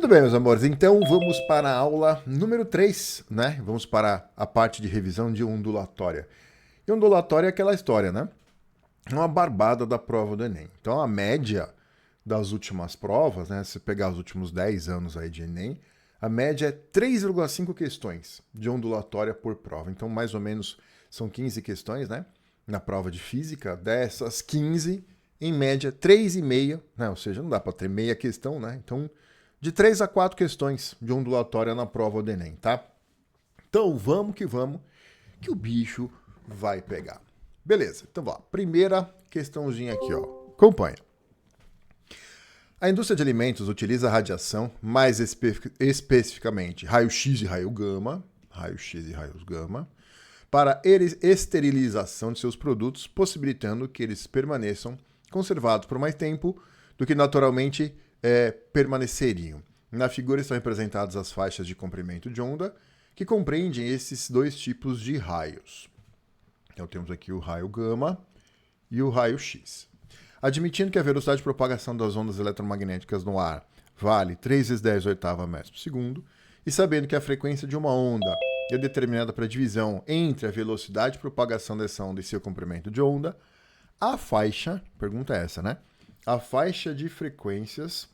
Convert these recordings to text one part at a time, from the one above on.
Muito bem, meus amores, então vamos para a aula número 3, né? Vamos para a parte de revisão de ondulatória. E ondulatória é aquela história, né? É uma barbada da prova do Enem. Então a média das últimas provas, né? Se pegar os últimos 10 anos aí de Enem, a média é 3,5 questões de ondulatória por prova. Então mais ou menos são 15 questões, né? Na prova de física, dessas 15, em média 3,5, né? Ou seja, não dá para ter meia questão, né? Então de 3 a 4 questões de ondulatória na prova do Enem, tá? Então vamos, que o bicho vai pegar. Beleza, então vamos lá. Primeira questãozinha aqui, ó. Acompanha. A indústria de alimentos utiliza a radiação, mais especificamente raio-x e raio-gama, para esterilização de seus produtos, possibilitando que eles permaneçam conservados por mais tempo do que naturalmente permaneceriam. Na figura estão representadas as faixas de comprimento de onda, que compreendem esses dois tipos de raios. Então temos aqui o raio gama e o raio X. Admitindo que a velocidade de propagação das ondas eletromagnéticas no ar vale 3 vezes 10 oitava metros por segundo, e sabendo que a frequência de uma onda é determinada para a divisão entre a velocidade de propagação dessa onda e seu comprimento de onda, a faixa, pergunta é essa, né? A faixa de frequências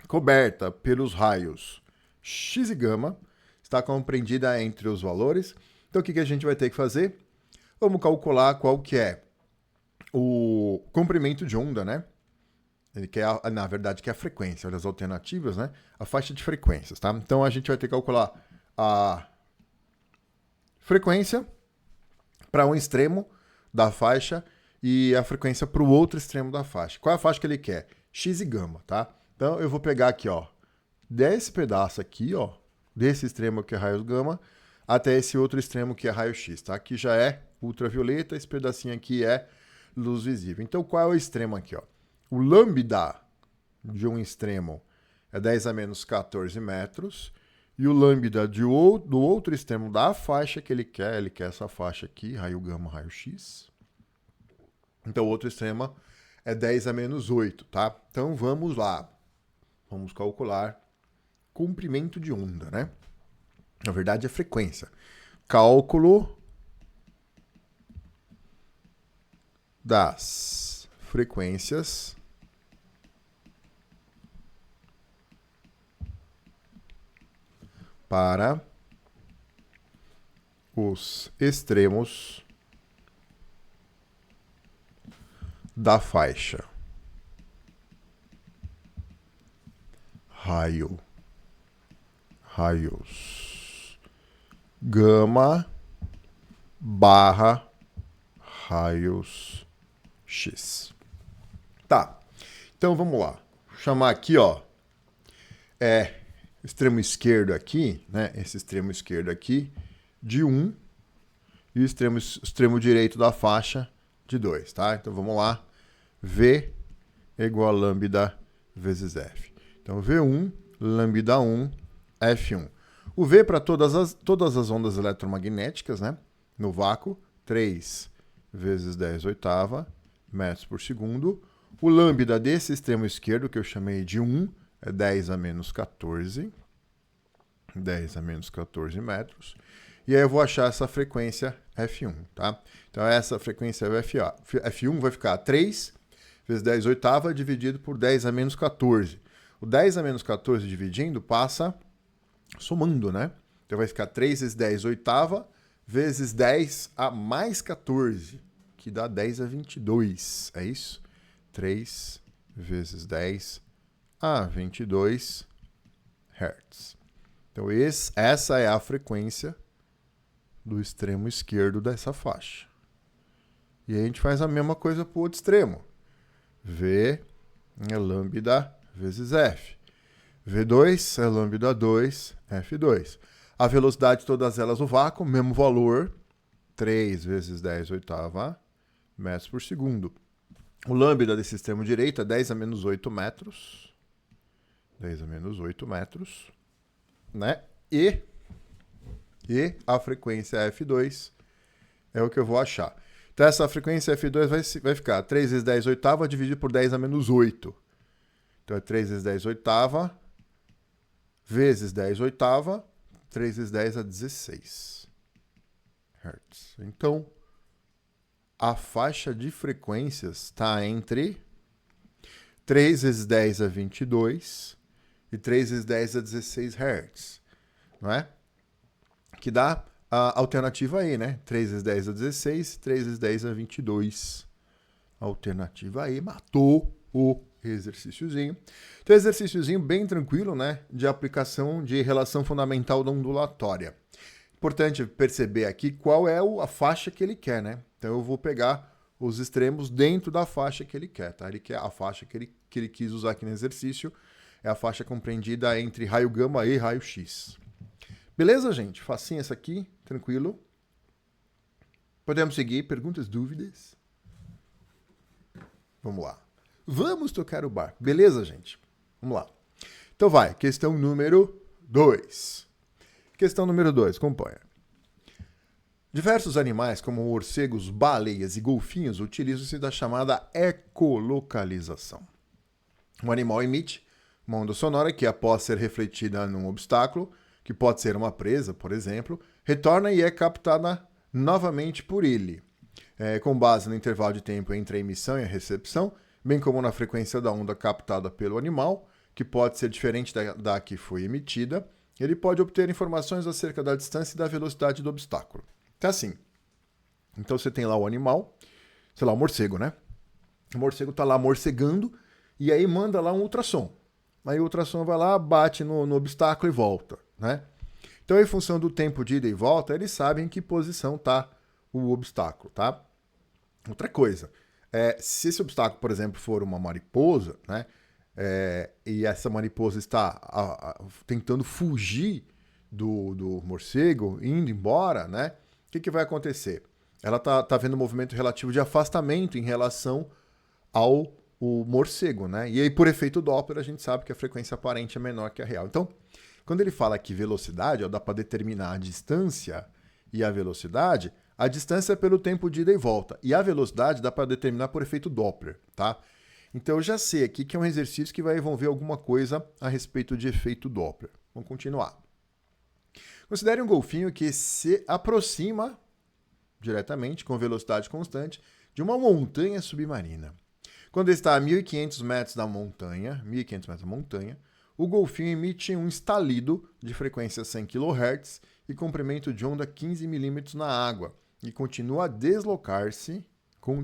coberta pelos raios X e gama está compreendida entre os valores. Então o que a gente vai ter que fazer? Vamos calcular qual que é o comprimento de onda, né? Ele quer, na verdade, que é a frequência. Olha as alternativas, né? A faixa de frequências, tá? Então a gente vai ter que calcular a frequência para um extremo da faixa e a frequência para o outro extremo da faixa. Qual é a faixa que ele quer? X e gama, tá? Então eu vou pegar aqui, ó, desse pedaço aqui, ó, desse extremo que é raio gama, até esse outro extremo que é raio X, tá? Aqui já é ultravioleta, esse pedacinho aqui é luz visível. Então qual é o extremo aqui, ó? O lambda de um extremo é 10 a menos 14 metros, e o lambda do outro extremo da faixa que ele quer essa faixa aqui, raio gama, raio X. Então o outro extremo é 10 a menos 8, tá? Então vamos lá. Vamos calcular comprimento de onda, né? Na verdade é frequência. Cálculo das frequências para os extremos da faixa. Raios gama barra raios X. Tá, então vamos lá. Vou chamar aqui, ó, extremo esquerdo aqui, né? Esse extremo esquerdo aqui de 1 e o extremo direito da faixa de 2, tá? Então vamos lá. V é igual a lambda vezes F. Então V1, lambda 1, F1. O V para todas as ondas eletromagnéticas, né? No vácuo, 3 vezes 10 oitava metros por segundo. O lambda desse extremo esquerdo, que eu chamei de 1, é 10 a menos 14. 10 a menos 14 metros. E aí eu vou achar essa frequência F1, tá? Então essa frequência F1 vai ficar 3 vezes 10 oitava dividido por 10 a menos 14. O 10 a menos 14 dividindo passa somando, né? Então vai ficar 3 vezes 10 oitava vezes 10 a mais 14, que dá 10 a 22, é isso? 3 vezes 10 a 22 Hz. Então essa é a frequência do extremo esquerdo dessa faixa. E aí a gente faz a mesma coisa para o outro extremo. V é lambda vezes F. V2 é lambda 2, F2. A velocidade, todas elas no vácuo, mesmo valor, 3 vezes 10 oitava metros por segundo. O lambda desse extremo direito é 10 a menos 8 metros. 10 a menos 8 metros. Né? E a frequência F2 é o que eu vou achar. Então essa frequência F2 vai ficar 3 vezes 10 oitava dividido por 10 a menos 8. Então é 3 vezes 10 oitava vezes 10 oitava, 3 vezes 10 a 16 Hz. Então, a faixa de frequências está entre 3 vezes 10 a 22 e 3 vezes 10 a 16 Hz, não é? Que dá a alternativa aí, né? 3 vezes 10 a 16, 3 vezes 10 a 22. Alternativa aí, matou o exercíciozinho. Então, exercíciozinho bem tranquilo, né? De aplicação de relação fundamental da ondulatória. Importante perceber aqui qual é a faixa que ele quer, né? Então, eu vou pegar os extremos dentro da faixa que ele quer, tá? Ele quer a faixa que ele quis usar aqui no exercício, é a faixa compreendida entre raio gama e raio X. Beleza, gente? Facinho essa aqui, tranquilo. Podemos seguir, perguntas, dúvidas? Vamos lá. Vamos tocar o barco. Beleza, gente? Vamos lá. Então vai, questão número 2. Questão número 2, acompanha. Diversos animais, como morcegos, baleias e golfinhos, utilizam-se da chamada ecolocalização. Um animal emite uma onda sonora que, após ser refletida num obstáculo, que pode ser uma presa, por exemplo, retorna e é captada novamente por ele, com base no intervalo de tempo entre a emissão e a recepção, bem como na frequência da onda captada pelo animal, que pode ser diferente da que foi emitida. Ele pode obter informações acerca da distância e da velocidade do obstáculo. Então, assim, então você tem lá o animal, sei lá, o morcego, né? O morcego está lá morcegando e aí manda lá um ultrassom. Aí o ultrassom vai lá, bate no obstáculo e volta, né? Então, em função do tempo de ida e volta, eles sabem em que posição está o obstáculo, tá? Outra coisa, se esse obstáculo, por exemplo, for uma mariposa, né? E essa mariposa está tentando fugir do morcego, indo embora, né? O que vai acontecer? Ela tá vendo um movimento relativo de afastamento em relação ao morcego, né? E aí, por efeito Doppler, a gente sabe que a frequência aparente é menor que a real. Então, quando ele fala aqui velocidade, dá para determinar a distância e a velocidade. A distância é pelo tempo de ida e volta. E a velocidade dá para determinar por efeito Doppler, tá? Então, eu já sei aqui que é um exercício que vai envolver alguma coisa a respeito de efeito Doppler. Vamos continuar. Considere um golfinho que se aproxima diretamente, com velocidade constante, de uma montanha submarina. Quando está a 1.500 metros da montanha, o golfinho emite um estalido de frequência 100 kHz e comprimento de onda 15 mm na água e continua a deslocar-se com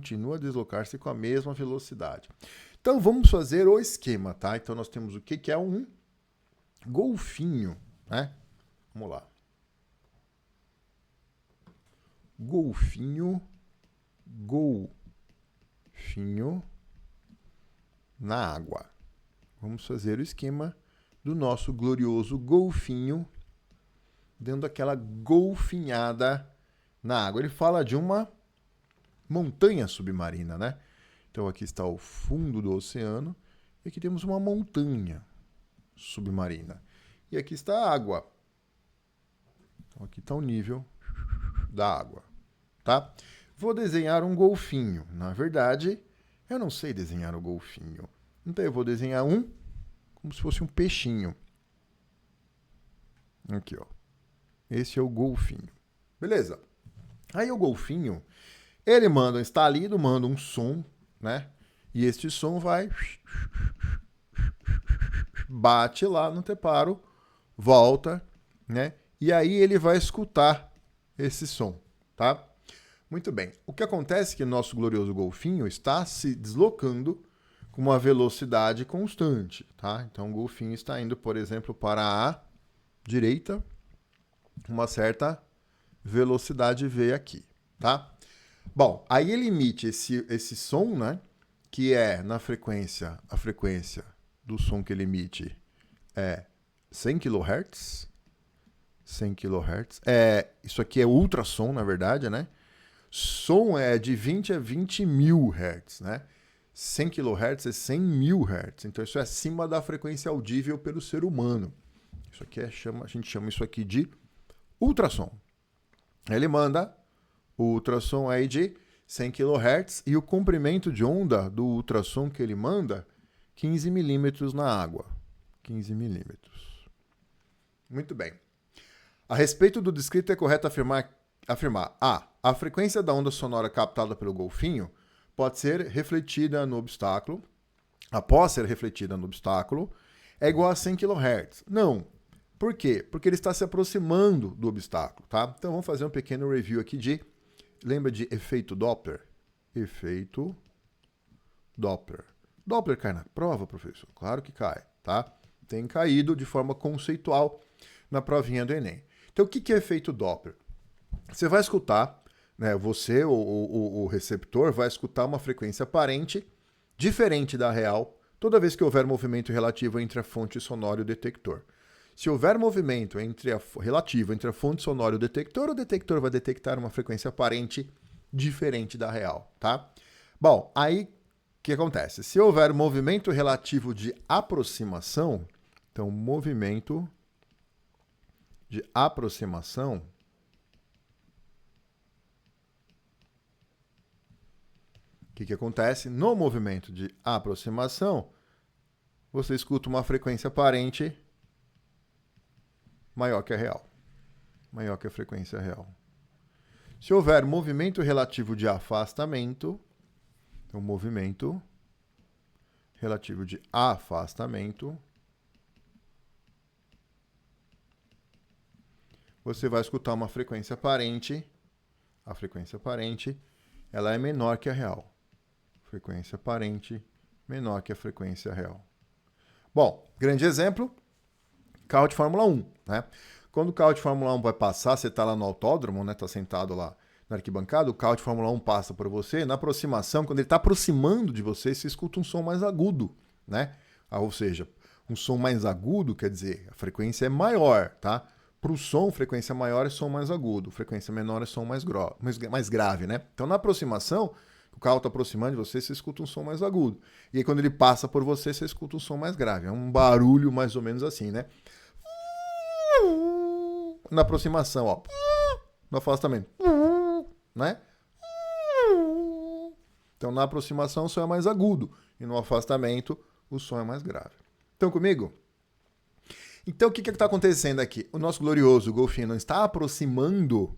a mesma velocidade. Então vamos fazer o esquema, tá? Então nós temos o que é um golfinho, né? Vamos lá. Golfinho na água. Vamos fazer o esquema do nosso glorioso golfinho dando aquela golfinhada na água. Ele fala de uma montanha submarina, né? Então aqui está o fundo do oceano e aqui temos uma montanha submarina. E aqui está a água. Então aqui está o nível da água, tá? Vou desenhar um golfinho. Na verdade, eu não sei desenhar o golfinho. Então eu vou desenhar como se fosse um peixinho. Aqui, ó. Esse é o golfinho. Beleza? Aí o golfinho, ele manda um estalido, manda um som, né? E este som vai bate lá no teparo, volta, né? E aí ele vai escutar esse som, tá? Muito bem. O que acontece é que o nosso glorioso golfinho está se deslocando com uma velocidade constante, tá? Então o golfinho está indo, por exemplo, para a direita, uma certa velocidade V aqui, tá? Bom, aí ele emite esse som, né? Que é a frequência do som que ele emite é 100 kHz. 100 kHz. Isso aqui é ultrassom, na verdade, né? Som é de 20 a 20 mil Hz, né? 100 kHz é 100 mil Hz. Então, isso é acima da frequência audível pelo ser humano. Isso aqui a gente chama isso aqui de ultrassom. Ele manda o ultrassom aí de 100 kHz e o comprimento de onda do ultrassom que ele manda, 15 milímetros na água. 15 milímetros. Muito bem. A respeito do descrito, é correto afirmar A. A frequência da onda sonora captada pelo golfinho pode ser refletida no obstáculo, após ser refletida no obstáculo, é igual a 100 kHz. Não. Por quê? Porque ele está se aproximando do obstáculo, tá? Então vamos fazer um pequeno review aqui de... Lembra de efeito Doppler? Efeito Doppler. Doppler cai na prova, professor? Claro que cai, tá? Tem caído de forma conceitual na provinha do Enem. Então o que é efeito Doppler? Você vai escutar, né, você, o receptor, vai escutar uma frequência aparente diferente da real toda vez que houver movimento relativo entre a fonte sonora e o detector. Se houver movimento relativo entre a fonte sonora e o detector vai detectar uma frequência aparente diferente da real, tá? Bom, aí o que acontece? Se houver movimento relativo de aproximação, então movimento de aproximação, o que acontece? No movimento de aproximação, você escuta uma frequência aparente maior que a real. Maior que a frequência real. Se houver movimento relativo de afastamento, então movimento relativo de afastamento, você vai escutar uma frequência aparente. A frequência aparente, ela é menor que a real. Frequência aparente menor que a frequência real. Bom, grande exemplo, carro de Fórmula 1, né? Quando o carro de Fórmula 1 vai passar, você está lá no autódromo, né? Está sentado lá na arquibancada, o carro de Fórmula 1 passa por você, na aproximação, quando ele está aproximando de você, você escuta um som mais agudo, né? Ou seja, um som mais agudo quer dizer, a frequência é maior, tá? Para o som, frequência maior é som mais agudo, frequência menor é som mais grave, né? Então, na aproximação, o carro está aproximando de você, você escuta um som mais agudo. E aí, quando ele passa por você, você escuta um som mais grave. É um barulho mais ou menos assim, né? Na aproximação, ó. No afastamento, né? Então, na aproximação, o som é mais agudo. E no afastamento, o som é mais grave. Estão comigo? Então, o que está acontecendo aqui? O nosso glorioso golfinho não está aproximando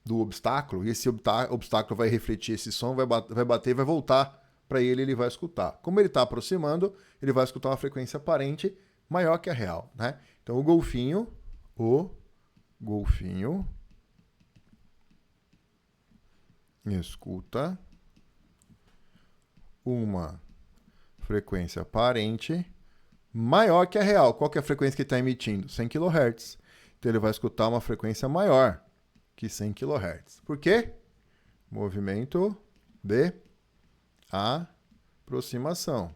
do obstáculo, e esse obstáculo vai refletir esse som, vai bater e vai voltar para ele vai escutar. Como ele está aproximando, ele vai escutar uma frequência aparente maior que a real, né? Então, o golfinho escuta uma frequência aparente maior que a real. Qual que é a frequência que ele está emitindo? 100 kHz. Então ele vai escutar uma frequência maior que 100 kHz. Por quê? Movimento de aproximação.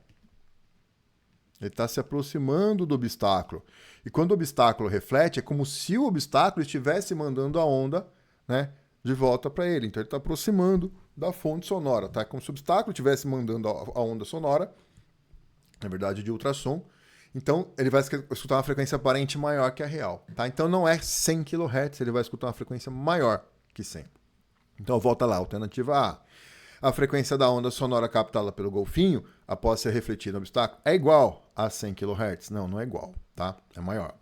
Ele está se aproximando do obstáculo. E quando o obstáculo reflete, é como se o obstáculo estivesse mandando a onda, né, de volta para ele. Então ele está aproximando da fonte sonora. Tá? É como se o obstáculo estivesse mandando a onda sonora, na verdade de ultrassom. Então ele vai escutar uma frequência aparente maior que a real. Tá? Então não é 100 kHz, ele vai escutar uma frequência maior que 100. Então volta lá, alternativa A. A frequência da onda sonora captada pelo golfinho, após ser refletida no obstáculo, é igual a 100 kHz? Não, não é igual, tá? É maior.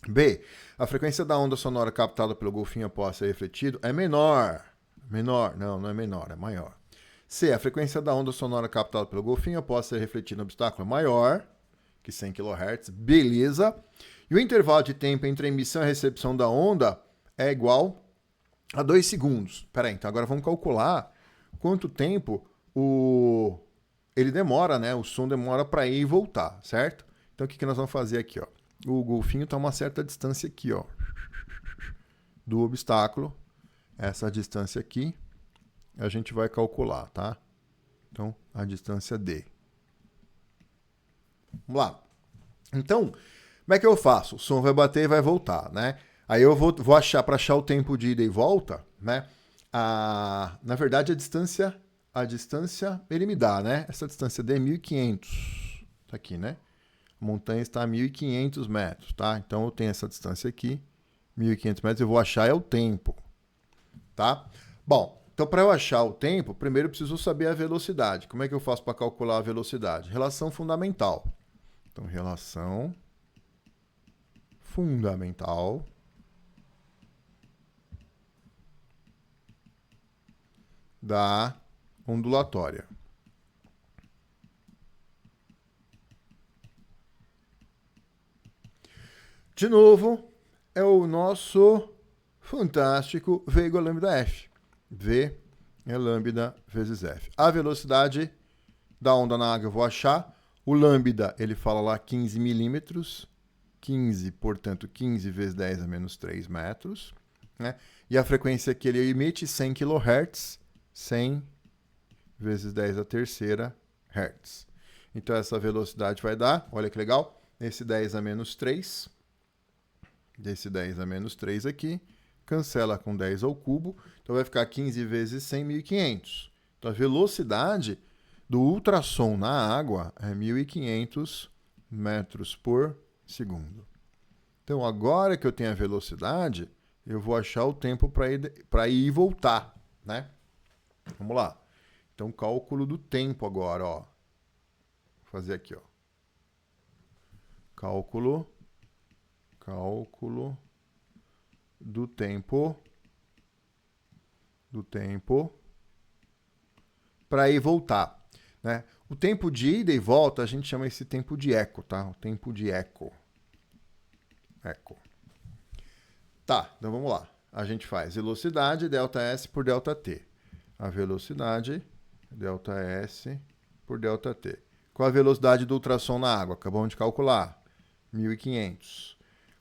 B. A frequência da onda sonora captada pelo golfinho após ser refletido é menor. Menor? Não, não é menor, é maior. C. A frequência da onda sonora captada pelo golfinho após ser refletida no obstáculo é maior que 100 kHz. Beleza. E o intervalo de tempo entre a emissão e a recepção da onda é igual a 2 segundos. Peraí, então agora vamos calcular quanto tempo ele demora, né? O som demora para ir e voltar, certo? Então o que nós vamos fazer aqui, ó? O golfinho está a uma certa distância aqui, ó, do obstáculo. Essa distância aqui a gente vai calcular, tá? Então, a distância D. Vamos lá. Então, como é que eu faço? O som vai bater e vai voltar, né? Aí eu vou achar, para achar o tempo de ida e volta, né? Na verdade, a distância ele me dá, né? Essa distância D é 1.500. Tá aqui, né? A montanha está a 1.500 metros, tá? Então, eu tenho essa distância aqui, 1.500 metros, eu vou achar é o tempo, tá? Bom, então para eu achar o tempo, primeiro eu preciso saber a velocidade. Como é que eu faço para calcular a velocidade? Relação fundamental. Então, relação fundamental da ondulatória. De novo, é o nosso fantástico V igual a lambda F. V é lambda vezes F. A velocidade da onda na água eu vou achar. O lambda, ele fala lá 15 milímetros. 15, portanto, 15 vezes 10 a menos 3 metros. Né? E a frequência que ele emite, 100 kHz. 100 vezes 10 a terceira Hz. Então, essa velocidade vai dar, olha que legal, esse 10 a menos 3, desse 10 a menos 3 aqui, cancela com 10 ao cubo, então vai ficar 15 vezes 100, 1.500. Então, a velocidade do ultrassom na água é 1.500 metros por segundo. Então, agora que eu tenho a velocidade, eu vou achar o tempo para ir e voltar, né? Vamos lá. Então, cálculo do tempo agora, ó. Vou fazer aqui, ó. Cálculo do tempo para ir e voltar, né? O tempo de ida e volta, a gente chama esse tempo de eco, tá? O tempo de eco. Tá, então vamos lá. A gente faz velocidade ΔS por ΔT. A velocidade ΔS por ΔT. Qual a velocidade do ultrassom na água? Acabamos de calcular. 1.500.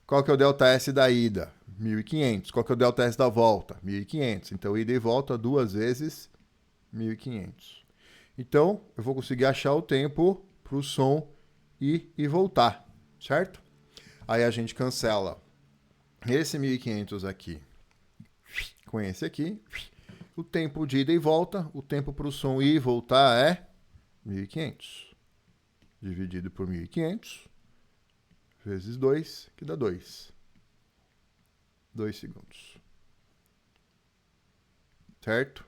Qual que é o ΔS da ida? 1.500. Qual que é o ΔS da volta? 1.500. Então, ida e volta 2 vezes 1.500. Então, eu vou conseguir achar o tempo para o som ir e voltar, certo? Aí a gente cancela esse 1.500 aqui com esse aqui. O tempo de ida e volta, o tempo para o som ir e voltar é 1.500. Dividido por 1.500 vezes 2, que dá 2. 2 segundos. Certo?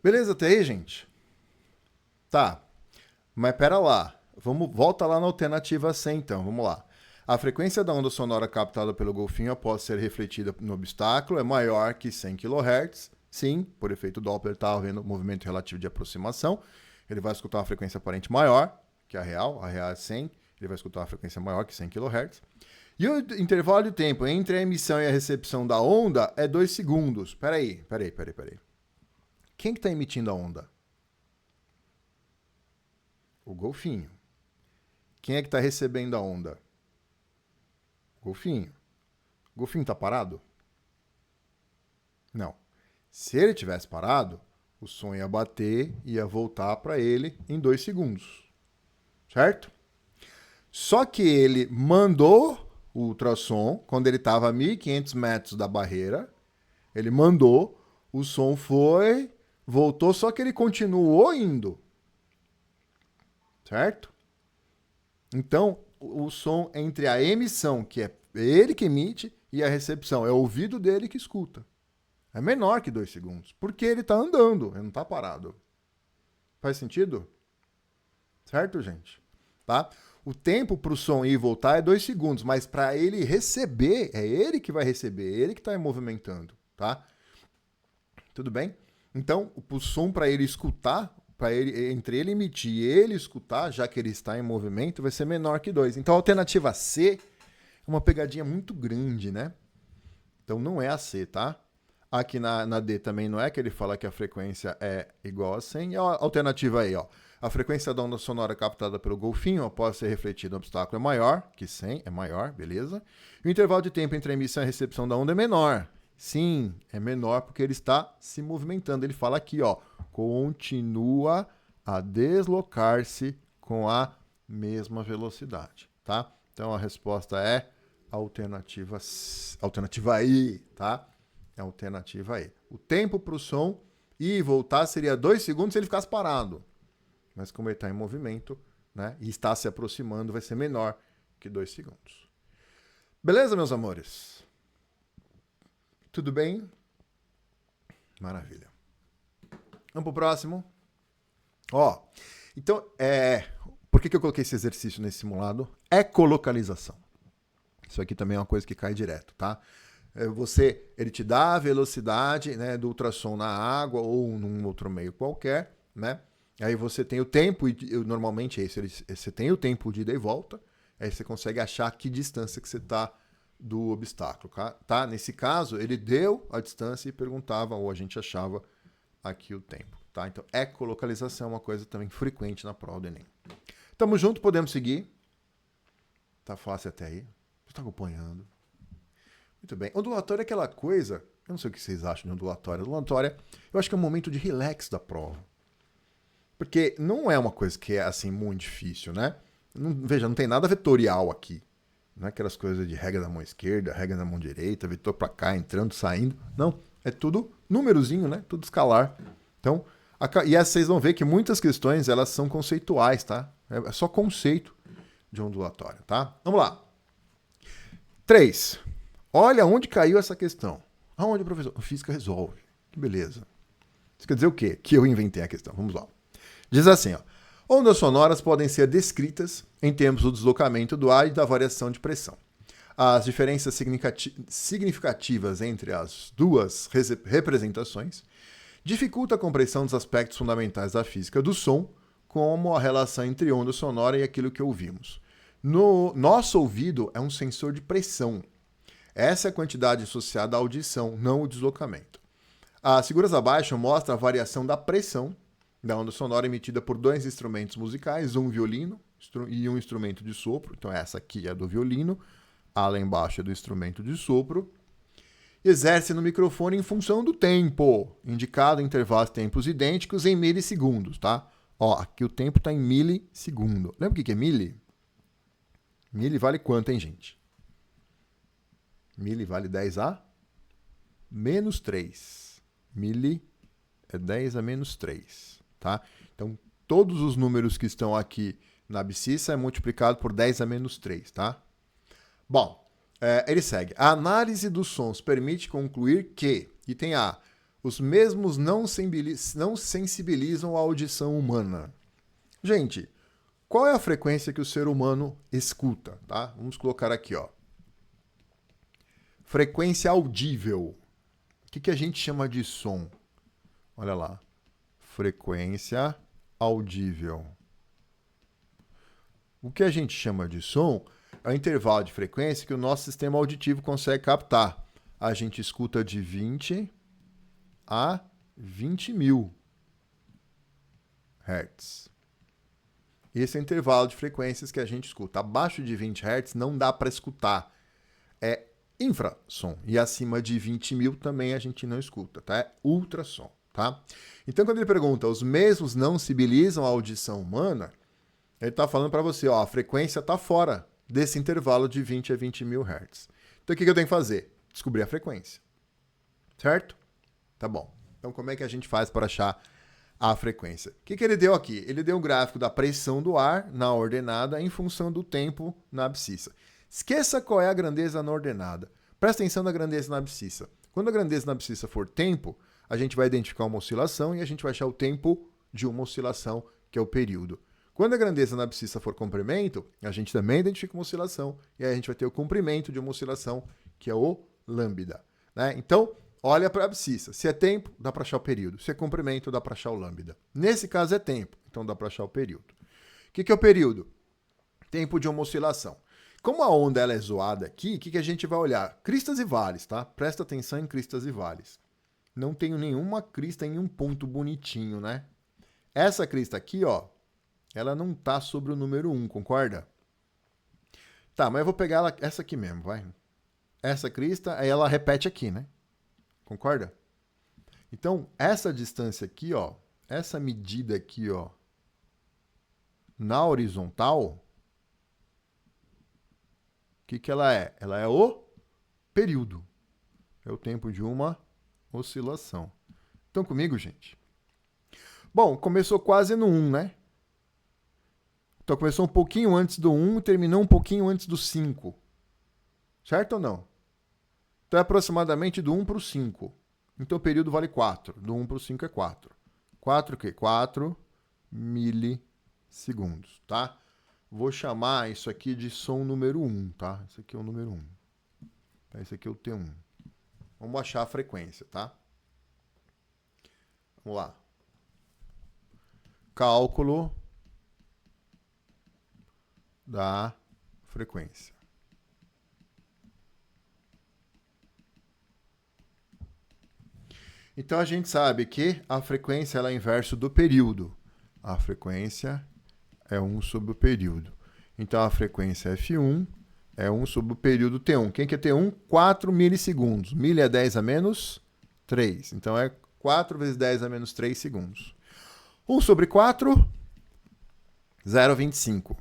Beleza até aí, gente? Tá. Mas pera lá. Volta lá na alternativa C, então. Vamos lá. A frequência da onda sonora captada pelo golfinho após ser refletida no obstáculo é maior que 100 kHz. Sim, por efeito Doppler, está havendo movimento relativo de aproximação. Ele vai escutar uma frequência aparente maior que a real é 100. Ele vai escutar uma frequência maior que 100 kHz. E o intervalo de tempo entre a emissão e a recepção da onda é 2 segundos. Peraí. Quem que está emitindo a onda? O golfinho. Quem é que está recebendo a onda? Golfinho. O golfinho está parado? Não. Se ele tivesse parado, o som ia bater e ia voltar para ele em 2 segundos. Certo? Só que ele mandou o ultrassom, quando ele estava a 1.500 metros da barreira, ele mandou, o som foi, voltou, só que ele continuou indo. Certo? Então, o som entre a emissão, que é ele que emite, e a recepção, é o ouvido dele que escuta. É menor que 2 segundos, porque ele está andando, ele não está parado. Faz sentido? Certo, gente? Tá? O tempo para o som ir e voltar é 2 segundos, mas para ele receber, é ele que vai receber, é ele que está movimentando, tá? Tudo bem? Então, o som para ele escutar, entre ele emitir e ele escutar, já que ele está em movimento, vai ser menor que 2. Então, a alternativa C é uma pegadinha muito grande, né? Então, não é a C, tá? Aqui na D também não é, que ele fala que a frequência é igual a 100. E a alternativa aí, ó. A frequência da onda sonora captada pelo golfinho após ser refletido no obstáculo é maior que 100, é maior, beleza? E o intervalo de tempo entre a emissão e a recepção da onda é menor. Sim, é menor porque ele está se movimentando. Ele fala aqui, ó, continua a deslocar-se com a mesma velocidade, tá? Então a resposta é alternativa I, tá? É a alternativa I. O tempo para o som ir e voltar seria 2 segundos se ele ficasse parado. Mas como ele está em movimento, né, e está se aproximando, vai ser menor que 2 segundos. Beleza, meus amores? Tudo bem? Maravilha. Vamos pro próximo. Ó, então, por que eu coloquei esse exercício nesse simulado? Ecolocalização. Isso aqui também é uma coisa que cai direto, tá? Ele te dá a velocidade, né, do ultrassom na água ou num outro meio qualquer, né? Aí você tem o tempo, normalmente é isso, você tem o tempo de ida e volta, aí você consegue achar que distância que você está do obstáculo, tá? Nesse caso, ele deu a distância e perguntava, ou a gente achava aqui o tempo, tá? Então, ecolocalização é uma coisa também frequente na prova do Enem. Tamo junto, podemos seguir. Tá fácil até aí. Você tá acompanhando. Muito bem. Ondulatório é aquela coisa... Eu não sei o que vocês acham de ondulatória. Ondulatória, eu acho que é um momento de relax da prova. Porque não é uma coisa que é, assim, muito difícil, né? Veja, não tem nada vetorial aqui. Não é aquelas coisas de regra da mão esquerda, regra da mão direita, vetor pra cá, entrando, saindo. Não. É tudo númerozinho, né? Tudo escalar. Então, e vocês vão ver que muitas questões, elas são conceituais, tá? É só conceito de ondulatória, tá? Vamos lá. 3. Olha onde caiu essa questão. Aonde, professor? A física resolve. Que beleza. Isso quer dizer o quê? Que eu inventei a questão. Vamos lá. Diz assim, ó. Ondas sonoras podem ser descritas em termos do deslocamento do ar e da variação de pressão. As diferenças significativas entre as duas representações dificultam a compreensão dos aspectos fundamentais da física do som, como a relação entre onda sonora e aquilo que ouvimos. Nosso ouvido é um sensor de pressão. Essa é a quantidade associada à audição, não o deslocamento. As figuras abaixo mostram a variação da pressão da onda sonora emitida por dois instrumentos musicais, um violino e um instrumento de sopro. Então essa aqui é do violino, a lá embaixo é do instrumento de sopro. Exerce no microfone em função do tempo, indicado em intervalos de tempos idênticos em milissegundos, tá? Ó, aqui o tempo está em milissegundo. Lembra o que é mili? Mili vale quanto, hein, gente? Mili vale 10 a menos 3. Mili é 10 a menos 3, tá? Então, todos os números que estão aqui na abscissa é multiplicado por 10 a menos 3, tá? Bom, ele segue. A análise dos sons permite concluir que, item A, os mesmos não sensibilizam a audição humana. Gente, qual é a frequência que o ser humano escuta, tá? Vamos colocar aqui, ó. Frequência audível. O que a gente chama de som? Olha lá. Frequência audível. O que a gente chama de som é o intervalo de frequência que o nosso sistema auditivo consegue captar. A gente escuta de 20 a 20 mil Hz. Esse é o intervalo de frequências que a gente escuta. Abaixo de 20 Hz não dá para escutar. É infrassom. E acima de 20 mil também a gente não escuta, tá? É ultrassom, tá? Então, quando ele pergunta, os mesmos não sensibilizam a audição humana, ele está falando para você, ó, a frequência está fora desse intervalo de 20 a 20 mil Hz. Então, o que eu tenho que fazer? Descobrir a frequência. Certo? Tá bom. Então, como é que a gente faz para achar a frequência? O que ele deu aqui? Ele deu um gráfico da pressão do ar na ordenada em função do tempo na abscissa. Esqueça qual é a grandeza na ordenada. Presta atenção na grandeza na abscissa. Quando a grandeza na abscissa for tempo, a gente vai identificar uma oscilação e a gente vai achar o tempo de uma oscilação, que é o período. Quando a grandeza na abscissa for comprimento, a gente também identifica uma oscilação e aí a gente vai ter o comprimento de uma oscilação, que é o lambda, né? Então, olha para a abscissa. Se é tempo, dá para achar o período. Se é comprimento, dá para achar o lambda. Nesse caso é tempo, então dá para achar o período. O que é o período? Tempo de uma oscilação. Como a onda ela é zoada aqui, o que a gente vai olhar? Cristas e vales, tá? Presta atenção em cristas e vales. Não tenho nenhuma crista em um ponto bonitinho, né? Essa crista aqui, ó, ela não tá sobre o número 1, concorda? Tá, mas eu vou pegar essa aqui mesmo, vai. Essa crista, aí ela repete aqui, né? Concorda? Então, essa distância aqui, ó, essa medida aqui, ó, na horizontal, o que ela é? Ela é o período. É o tempo de uma oscilação. Estão comigo, gente? Bom, começou quase no 1, né? Então começou um pouquinho antes do 1 e terminou um pouquinho antes do 5. Certo ou não? Então é aproximadamente do 1 para o 5. Então o período vale 4. Do 1 para o 5 é 4. 4 o quê? 4 milissegundos, tá? vou chamar isso aqui de som número 1, tá? Esse aqui é o número 1. Esse aqui é o T1. Vamos achar a frequência, tá? Vamos lá. Cálculo da frequência. Então a gente sabe que a frequência ela é inverso do período. A frequência é 1 sobre o período. Então a frequência F1 é 1 sobre o período T1. Quem que é T1? 4 milissegundos. Mil é 10 a menos 3. Então é 4 vezes 10 a menos 3 segundos. 1 sobre 4, 0,25.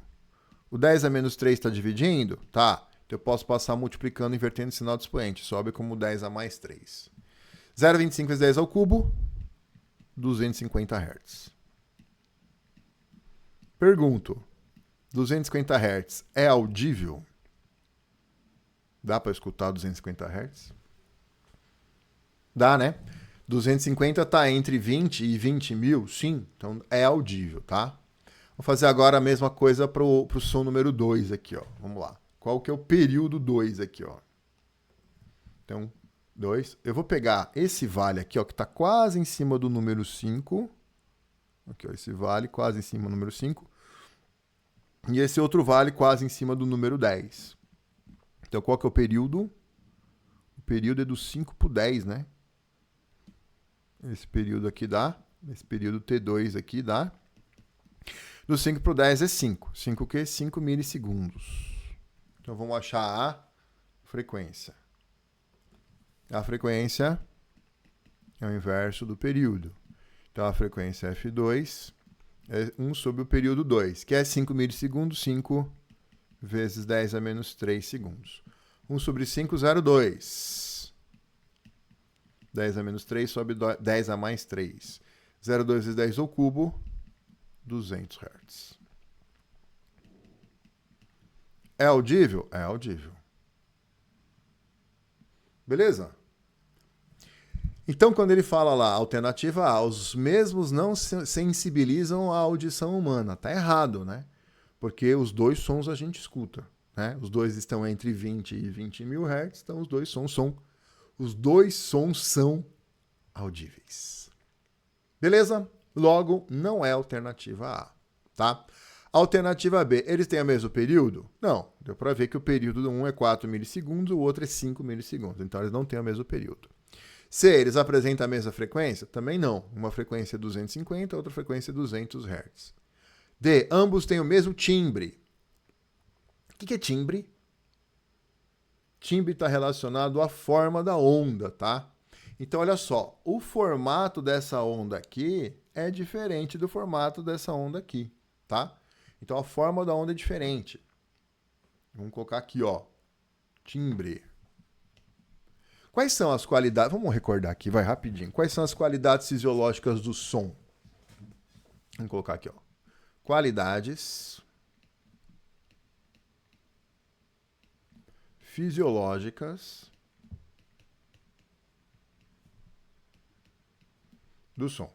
O 10 a menos 3 está dividindo? Tá. Então eu posso passar multiplicando, invertendo o sinal do expoente. Sobe como 10 a mais 3. 0,25 vezes 10 ao cubo, 250 Hz. Pergunto, 250 Hz é audível? Dá para escutar 250 Hz? Dá, né? 250 está entre 20 e 20 mil? Sim, então é audível, tá? Vou fazer agora a mesma coisa para o som número 2 aqui, ó. Vamos lá. Qual que é o período 2 aqui, ó? Então, 2. Eu vou pegar esse vale aqui, ó, que está quase em cima do número 5. Aqui, ó, esse vale quase em cima do número 5. E esse outro vale quase em cima do número 10. Então, qual que é o período? O período é do 5 para o 10, né? Esse período aqui dá. Esse período T2 aqui dá. Do 5 para o 10 é 5. 5 o quê? 5 milissegundos. Então, vamos achar a frequência. A frequência é o inverso do período. Então, a frequência F2 é 1 sobre o período 2, que é 5 milissegundos, 5 vezes 10 a menos 3 segundos. 1 sobre 5, 0,2. 10 a menos 3 sobe 10 a mais 3. 0,2 vezes 10 ao cubo, 200 Hz. É audível? É audível. Beleza? Então, quando ele fala lá, alternativa A, os mesmos não sensibilizam a audição humana. Tá errado, né? Porque os dois sons a gente escuta, né? Os dois estão entre 20 e 20 mil Hz, então os dois sons são audíveis. Beleza? Logo, não é alternativa A, tá? Alternativa B, eles têm o mesmo período? Não, deu para ver que o período do um é 4 milissegundos, o outro é 5 milissegundos, então eles não têm o mesmo período. Se eles apresentam a mesma frequência? Também não. Uma frequência é 250, outra frequência é 200 Hz. D, ambos têm o mesmo timbre. O que é timbre? Timbre está relacionado à forma da onda, tá? Então, olha só, o formato dessa onda aqui é diferente do formato dessa onda aqui, tá? Então, a forma da onda é diferente. Vamos colocar aqui, ó, timbre. Quais são as qualidades... Vamos recordar aqui, vai rapidinho. Quais são as qualidades fisiológicas do som? Vamos colocar aqui, ó. Qualidades fisiológicas do som.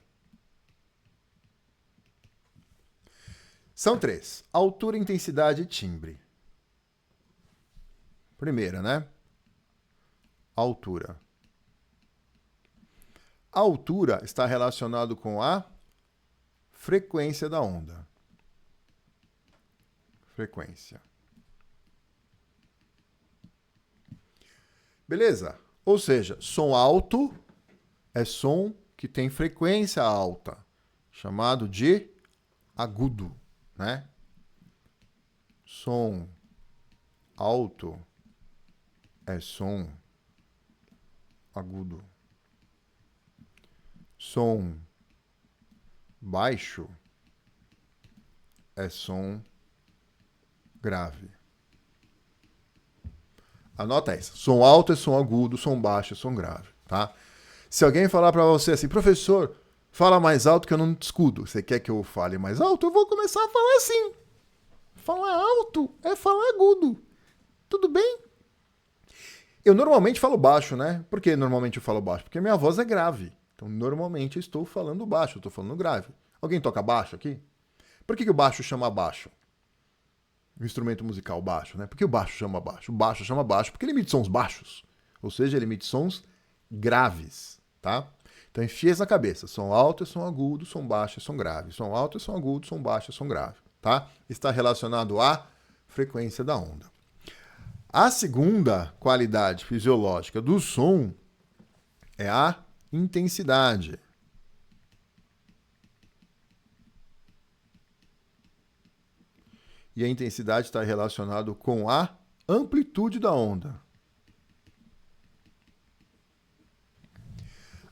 São 3. Altura, intensidade e timbre. Primeira, né? Altura. A altura está relacionado com a frequência da onda. Frequência. Beleza? Ou seja, som alto é som que tem frequência alta, chamado de agudo, né? Som alto é som agudo. Som baixo é som grave. Anota essa. Som alto é som agudo, som baixo é som grave, tá? Se alguém falar para você assim, professor, fala mais alto que eu não te escuto. Você quer que eu fale mais alto? Eu vou começar a falar assim. Falar alto é falar agudo. Tudo bem? Eu normalmente falo baixo, né? Por que normalmente eu falo baixo? Porque minha voz é grave. Então, normalmente eu estou falando baixo, eu estou falando grave. Alguém toca baixo aqui? Por que o baixo chama baixo? o instrumento musical baixo, né? Por que o baixo chama baixo? O baixo chama baixo porque ele emite sons baixos. Ou seja, ele emite sons graves, tá? Então enfia isso na cabeça. Som alto é som agudo, som baixo é som grave. Som alto é som agudo, som baixo é som grave, tá? Está relacionado à frequência da onda. A segunda qualidade fisiológica do som é a intensidade. E a intensidade está relacionada com a amplitude da onda.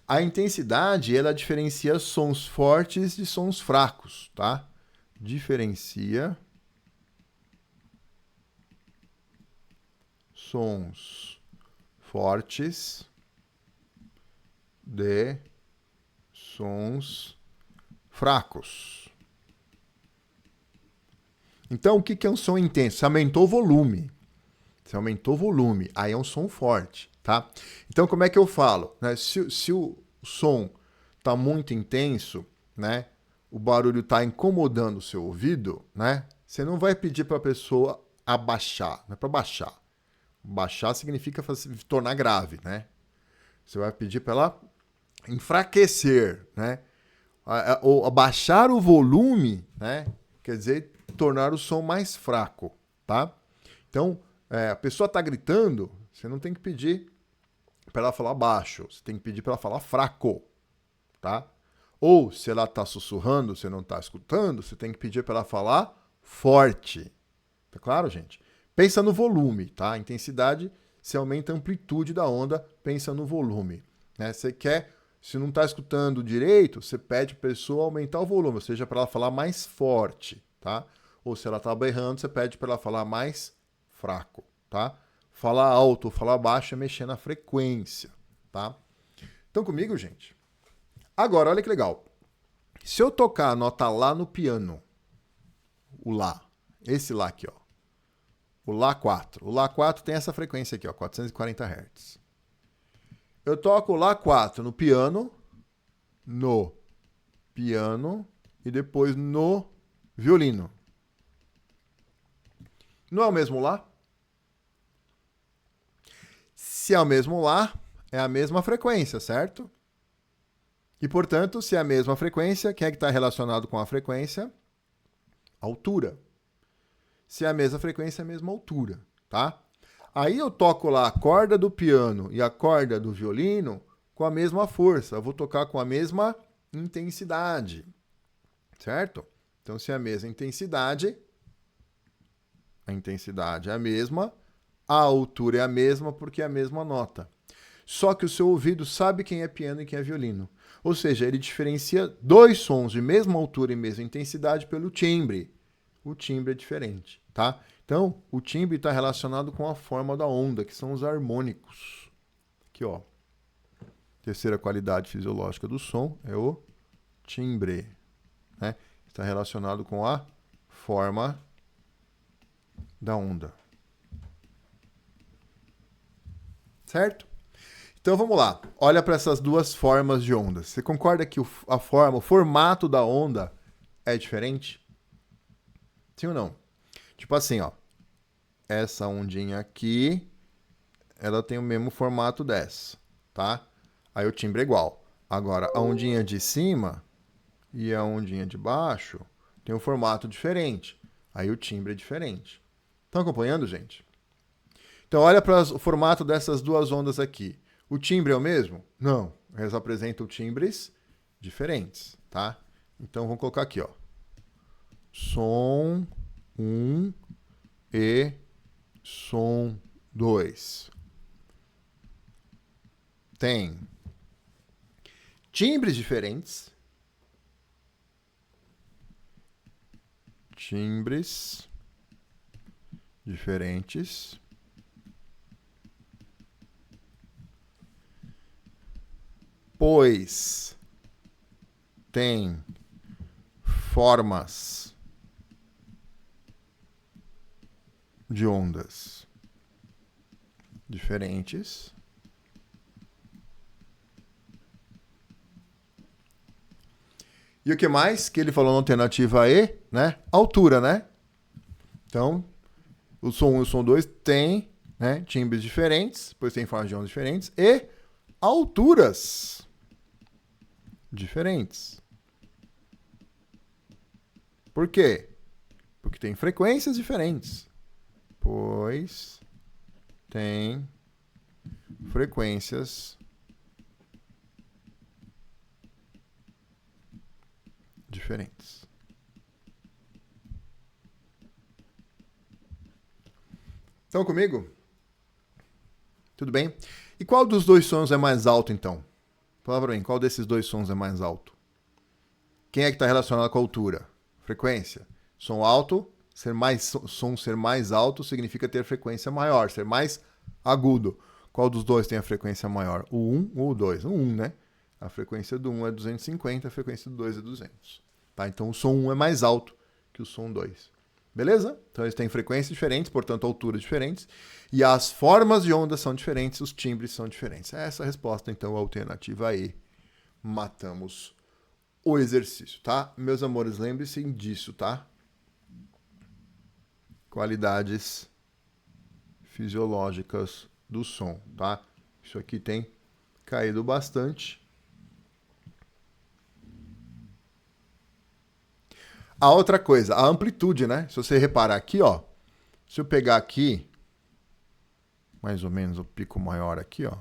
A intensidade, ela diferencia sons fortes de sons fracos, tá? Diferencia sons fortes de sons fracos. Então, o que é um som intenso? Você aumentou o volume. Você aumentou o volume, aí é um som forte, tá? Então, como é que eu falo? Né? Se o som está muito intenso, né? O barulho está incomodando o seu ouvido, né? Você não vai pedir para a pessoa abaixar, não é para baixar. Baixar significa tornar grave, né? Você vai pedir para ela enfraquecer, né? Ou abaixar o volume, né? Quer dizer, tornar o som mais fraco, tá? Então, a pessoa está gritando, você não tem que pedir para ela falar baixo, você tem que pedir para ela falar fraco, tá? Ou se ela está sussurrando, você não está escutando, você tem que pedir para ela falar forte. Tá claro, gente? Pensa no volume, tá? A intensidade, você aumenta a amplitude da onda, pensa no volume, né? Você quer, se não está escutando direito, você pede para a pessoa aumentar o volume, ou seja, para ela falar mais forte, tá? Ou se ela está berrando, você pede para ela falar mais fraco, tá? Falar alto ou falar baixo é mexer na frequência, tá? Estão comigo, gente? Agora, olha que legal. Se eu tocar a nota Lá no piano, o Lá, esse Lá aqui, ó, o Lá 4. O Lá 4 tem essa frequência aqui, ó, 440 Hz. Eu toco o Lá 4 no piano e depois no violino. Não é o mesmo Lá? Se é o mesmo Lá, é a mesma frequência, certo? E, portanto, se é a mesma frequência, quem é que está relacionado com a frequência? Altura. Se é a mesma frequência, é a mesma altura, tá? Aí eu toco lá a corda do piano e a corda do violino com a mesma força. Eu vou tocar com a mesma intensidade, certo? Então, se é a mesma intensidade, a intensidade é a mesma, a altura é a mesma porque é a mesma nota. Só que o seu ouvido sabe quem é piano e quem é violino. Ou seja, ele diferencia dois sons de mesma altura e mesma intensidade pelo timbre. O timbre é diferente, tá? Então, o timbre está relacionado com a forma da onda, que são os harmônicos. Aqui, ó. Terceira qualidade fisiológica do som é o timbre, né? Está relacionado com a forma da onda. Certo? Então vamos lá. Olha para essas duas formas de ondas. Você concorda que o formato da onda é diferente? Sim ou não? Tipo assim, ó. Essa ondinha aqui, ela tem o mesmo formato dessa, tá? Aí o timbre é igual. Agora, a ondinha de cima e a ondinha de baixo tem um formato diferente. Aí o timbre é diferente. Estão acompanhando, gente? Então, olha para o formato dessas duas ondas aqui. O timbre é o mesmo? Não. Eles apresentam timbres diferentes, tá? Então, vamos colocar aqui, ó. Som 1 e som 2. Tem timbres diferentes. Timbres diferentes. Pois tem formas de ondas diferentes. E o que mais que ele falou na alternativa E, né? Altura, né? Então, O som 1 e o som 2 têm, né, timbres diferentes, pois tem formas de ondas diferentes e alturas diferentes. Por quê? Porque tem frequências diferentes. Pois tem frequências diferentes. Estão comigo? Tudo bem? E qual dos dois sons é mais alto, então? Fala pra mim, qual desses dois sons é mais alto? Quem é que está relacionado com a altura? Frequência. Som alto, som ser mais alto significa ter frequência maior, ser mais agudo. Qual dos dois tem a frequência maior? O 1 ou o 2? O 1, né? A frequência do 1 é 250, a frequência do 2 é 200. Tá? Então o som 1 é mais alto que o som 2. Beleza? Então eles têm frequências diferentes, portanto alturas diferentes, e as formas de onda são diferentes, os timbres são diferentes. Essa é a resposta, então, a alternativa aí. Matamos o exercício, tá? Meus amores, lembre-se disso, tá? Qualidades fisiológicas do som, tá? Isso aqui tem caído bastante. A outra coisa, a amplitude, né? Se você reparar aqui, ó, se eu pegar aqui, mais ou menos o pico maior aqui, ó,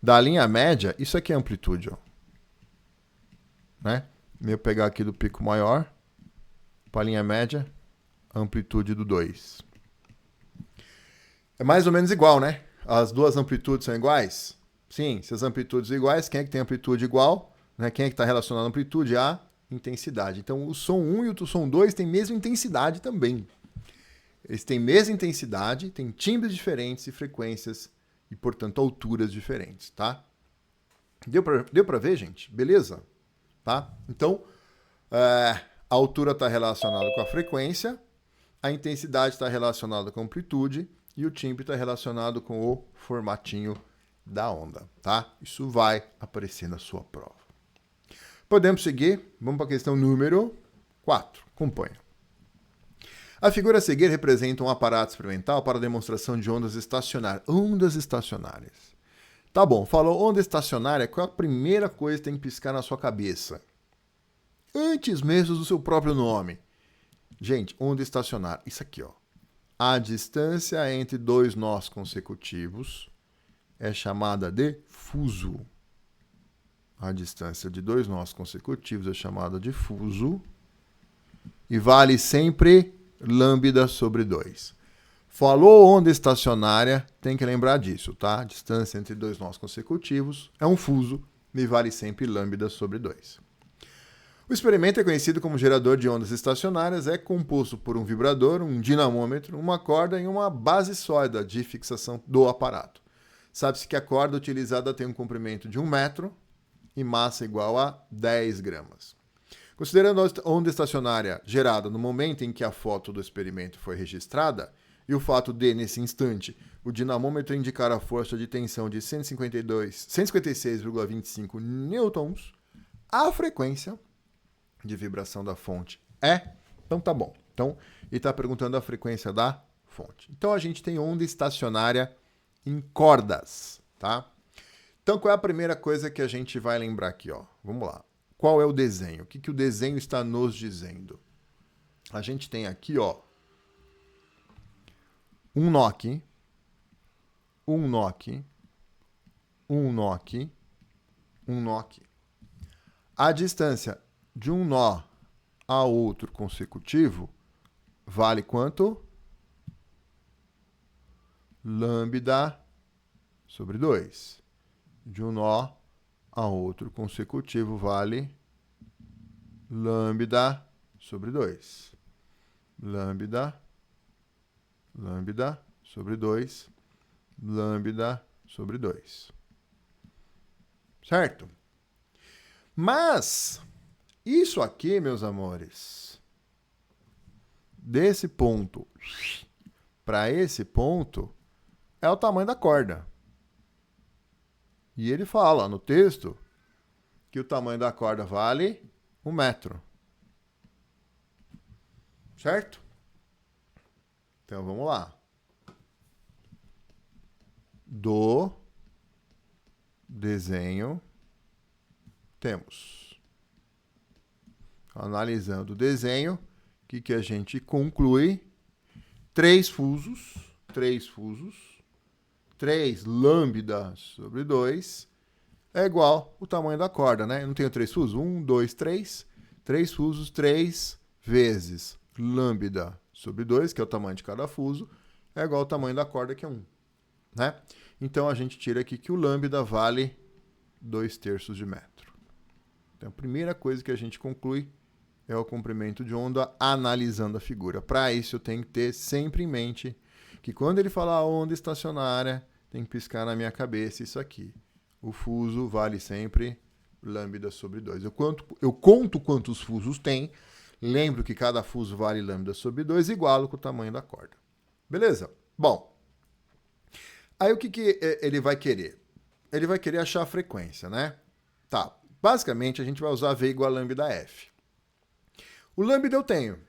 da linha média, isso aqui é amplitude, ó. Né? Eu pegar aqui do pico maior para a linha média, amplitude do 2. É mais ou menos igual, né? As duas amplitudes são iguais? Sim, se as amplitudes são iguais, quem é que tem amplitude igual? Né? Quem é que está relacionado à amplitude? A intensidade. Então, o som 1 e o som 2 têm mesma intensidade também. Eles têm mesma intensidade, têm timbres diferentes e frequências e, portanto, alturas diferentes, tá? Deu para ver, gente? Beleza? Tá? Então, a altura está relacionada com a frequência, a intensidade está relacionada com a amplitude e o timbre está relacionado com o formatinho da onda, tá? Isso vai aparecer na sua prova. Podemos seguir, vamos para a questão número 4. Acompanha. A figura a seguir representa um aparato experimental para demonstração de ondas estacionárias. Ondas estacionárias. Tá bom, falou onda estacionária, qual é a primeira coisa que tem que piscar na sua cabeça? Antes mesmo do seu próprio nome. Gente, onda estacionária. Isso aqui, ó. A distância entre dois nós consecutivos é chamada de fuso. A distância de dois nós consecutivos é chamada de fuso e vale sempre lambda sobre 2. Falou onda estacionária, tem que lembrar disso, tá? A distância entre dois nós consecutivos é um fuso e vale sempre lambda sobre 2. O experimento é conhecido como gerador de ondas estacionárias, é composto por um vibrador, um dinamômetro, uma corda e uma base sólida de fixação do aparato. Sabe-se que a corda utilizada tem um comprimento de 1 metro e massa igual a 10 gramas. Considerando a onda estacionária gerada no momento em que a foto do experimento foi registrada, e o fato de, nesse instante, o dinamômetro indicar a força de tensão de 156,25 newtons, a frequência de vibração da fonte é... Então tá bom. Então, ele está perguntando a frequência da fonte. Então a gente tem onda estacionária em cordas, tá? Então, qual é a primeira coisa que a gente vai lembrar aqui, ó? Vamos lá. Qual é o desenho? O que o desenho está nos dizendo? A gente tem aqui, ó, um nó aqui, um nó aqui, um nó aqui, um nó aqui. A distância de um nó a outro consecutivo vale quanto? Lambda sobre 2. De um nó a outro consecutivo vale lambda sobre 2. Lambda sobre 2. Lambda sobre 2. Certo? Mas, isso aqui, meus amores, desse ponto para esse ponto, é o tamanho da corda. E ele fala no texto que o tamanho da corda vale 1 metro. Certo? Então vamos lá. do desenho temos. Analisando o desenho, o que a gente conclui? 3 fusos, 3 lambda sobre 2 é igual o tamanho da corda, né? Eu não tenho 3 fusos? 1, 2, 3. 3 fusos, 3 vezes lambda sobre 2, que é o tamanho de cada fuso, é igual ao tamanho da corda, que é 1. Né? Então, a gente tira aqui que o lambda vale 2/3 de metro. Então, a primeira coisa que a gente conclui é o comprimento de onda analisando a figura. Para isso, eu tenho que ter sempre em mente que quando ele falar onda estacionária, tem que piscar na minha cabeça isso aqui. O fuso vale sempre lambda sobre 2. Eu conto quantos fusos tem, lembro que cada fuso vale lambda sobre 2, igualo com o tamanho da corda. Beleza? Bom, aí o que ele vai querer? Ele vai querer achar a frequência, né? Tá, basicamente a gente vai usar V igual a lambda F. O lambda eu tenho.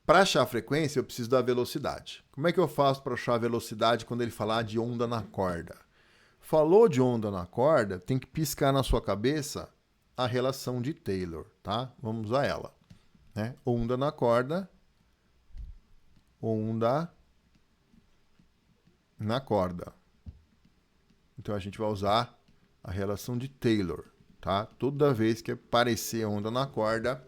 Para achar a frequência, eu preciso da velocidade. Como é que eu faço para achar a velocidade quando ele falar de onda na corda? Falou de onda na corda, tem que piscar na sua cabeça a relação de Taylor, tá? Vamos usar ela. Né? Onda na corda, onda na corda. Então, a gente vai usar a relação de Taylor, tá? Toda vez que aparecer onda na corda,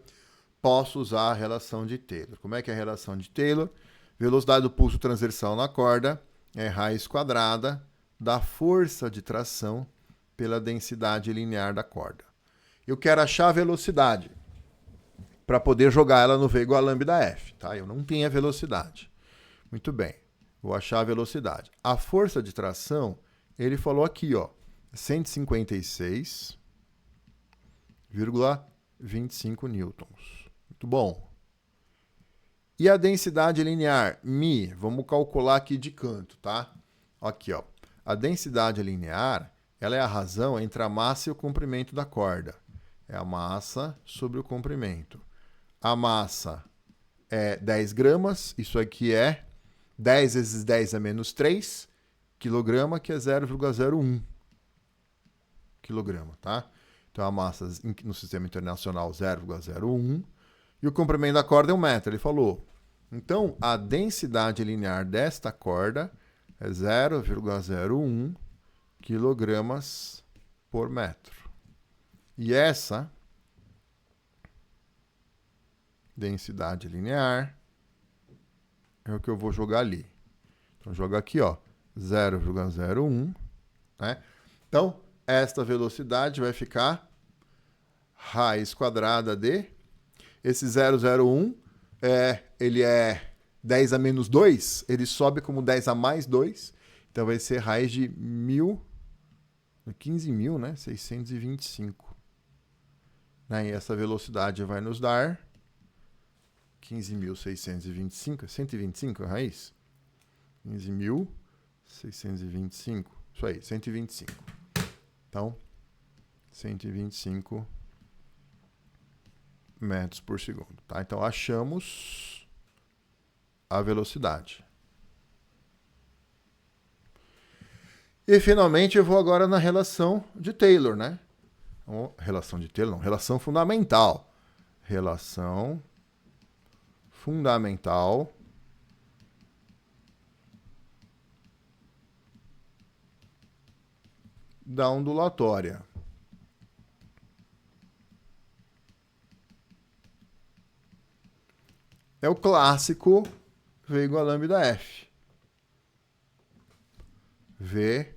posso usar a relação de Taylor. Como é que é a relação de Taylor? Velocidade do pulso transversal na corda é raiz quadrada da força de tração pela densidade linear da corda. Eu quero achar a velocidade para poder jogar ela no V igual a lambda F, tá? Eu não tenho a velocidade. Muito bem, vou achar a velocidade. A força de tração, ele falou aqui, ó, 156,25 newtons. Muito bom. E a densidade linear, μ, vamos calcular aqui de canto, tá? Aqui, ó. A densidade linear, ela é a razão entre a massa e o comprimento da corda. É a massa sobre o comprimento. A massa é 10 gramas, isso aqui é 10 vezes 10 a menos 3 quilograma, que é 0,01 quilograma, tá? Então, a massa no sistema internacional 0,01 e o comprimento da corda é 1 metro, ele falou. Então, a densidade linear desta corda é 0,01 quilogramas por metro. E essa densidade linear é o que eu vou jogar ali. Então, jogo aqui, ó, 0,01, né? Então, esta velocidade vai ficar raiz quadrada de... Esse 0,01, ele é 10 a menos 2, ele sobe como 10 a mais 2, então vai ser raiz de 15.000, né? 625. Né? E essa velocidade vai nos dar 15.625, 125 a raiz? 15.625, isso aí, 125. Então, 125 metros por segundo. Tá? Então, achamos a velocidade. E, finalmente, eu vou agora na relação de Taylor, né? Relação de Taylor, não, relação fundamental. Relação fundamental da ondulatória. É o clássico V igual a lambda F. V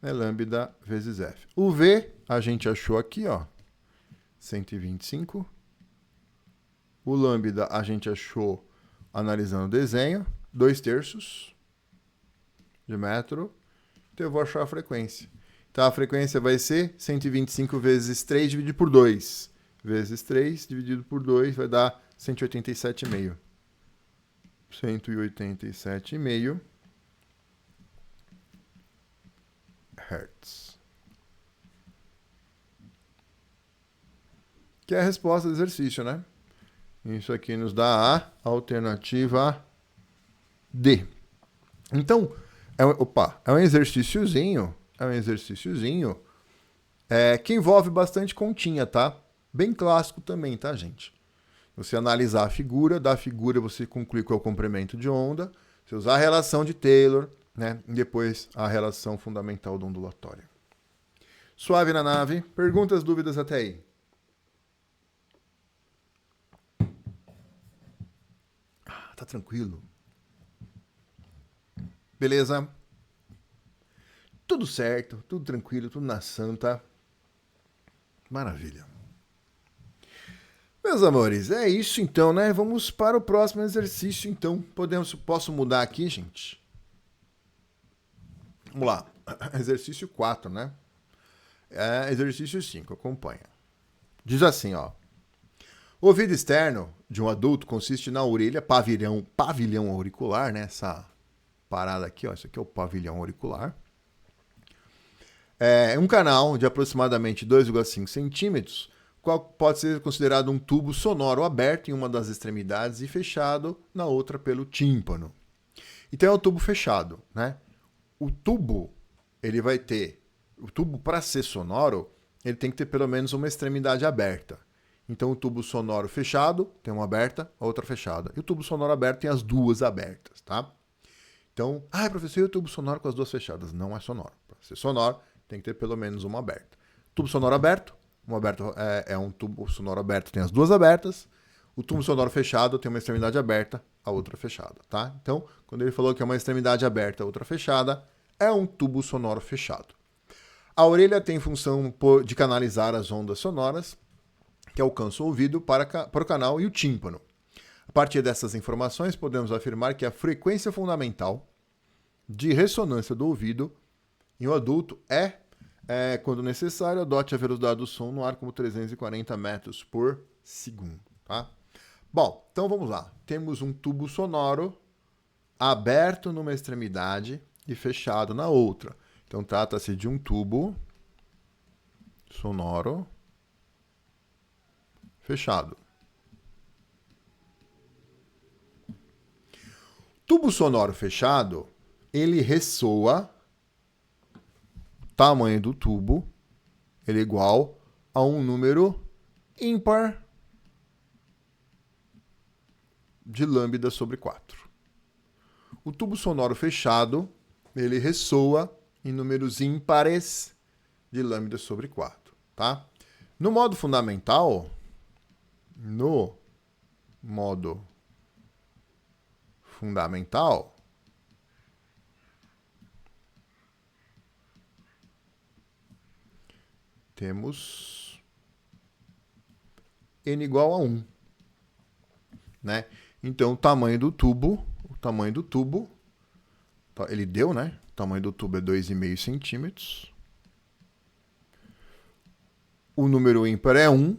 é lambda vezes F. O V a gente achou aqui, ó, 125. O lambda a gente achou analisando o desenho, 2/3 de metro. Então eu vou achar a frequência. Então a frequência vai ser 125 vezes 3 dividido por 2. Vezes 3 dividido por 2 vai dar 187,5. 187,5 Hz. Que é a resposta do exercício, né? Isso aqui nos dá a alternativa D. Então, É um exercíciozinho. É um exercíciozinho que envolve bastante continha, tá? Bem clássico também, tá, gente? Você analisar a figura, da figura você conclui qual é o comprimento de onda, você usar a relação de Taylor, né? E depois a relação fundamental da ondulatória. Suave na nave. Perguntas, dúvidas até aí? Tá tranquilo? Beleza? Tudo certo, tudo tranquilo, tudo na santa. Maravilha. Meus amores, é isso então, né? Vamos para o próximo exercício, então. Posso mudar aqui, gente? Vamos lá. Exercício 4, né? Exercício 5, acompanha. Diz assim, ó. O ouvido externo de um adulto consiste na orelha, pavilhão auricular, né? Essa parada aqui, ó. Isso aqui é o pavilhão auricular. É um canal de aproximadamente 2,5 centímetros, qual pode ser considerado um tubo sonoro aberto em uma das extremidades e fechado na outra pelo tímpano. Então é o tubo fechado, né? O tubo, ele vai ter... O tubo, para ser sonoro, ele tem que ter pelo menos uma extremidade aberta. Então o tubo sonoro fechado tem uma aberta, a outra fechada. E o tubo sonoro aberto tem as duas abertas, tá? Então, professor, e o tubo sonoro com as duas fechadas? Não é sonoro. Para ser sonoro, tem que ter pelo menos uma aberta. Tubo sonoro aberto, um tubo sonoro aberto, tem as duas abertas. O tubo sonoro fechado tem uma extremidade aberta, a outra fechada, tá? Então, quando ele falou que é uma extremidade aberta, a outra fechada, é um tubo sonoro fechado. A orelha tem função de canalizar as ondas sonoras que alcançam o ouvido para o canal e o tímpano. A partir dessas informações, podemos afirmar que a frequência fundamental de ressonância do ouvido em um adulto quando necessário, adote a velocidade do som no ar como 340 metros por segundo. Tá? Bom, então vamos lá. Temos um tubo sonoro aberto numa extremidade e fechado na outra. Então trata-se de um tubo sonoro fechado. Tubo sonoro fechado, ele ressoa, tamanho do tubo, ele é igual a um número ímpar de lambda sobre 4. O tubo sonoro fechado, ele ressoa em números ímpares de lambda sobre 4, tá? No modo fundamental, temos n igual a 1, né? Então, o tamanho do tubo, ele deu, né? O tamanho do tubo é 2,5 centímetros. O número ímpar é 1.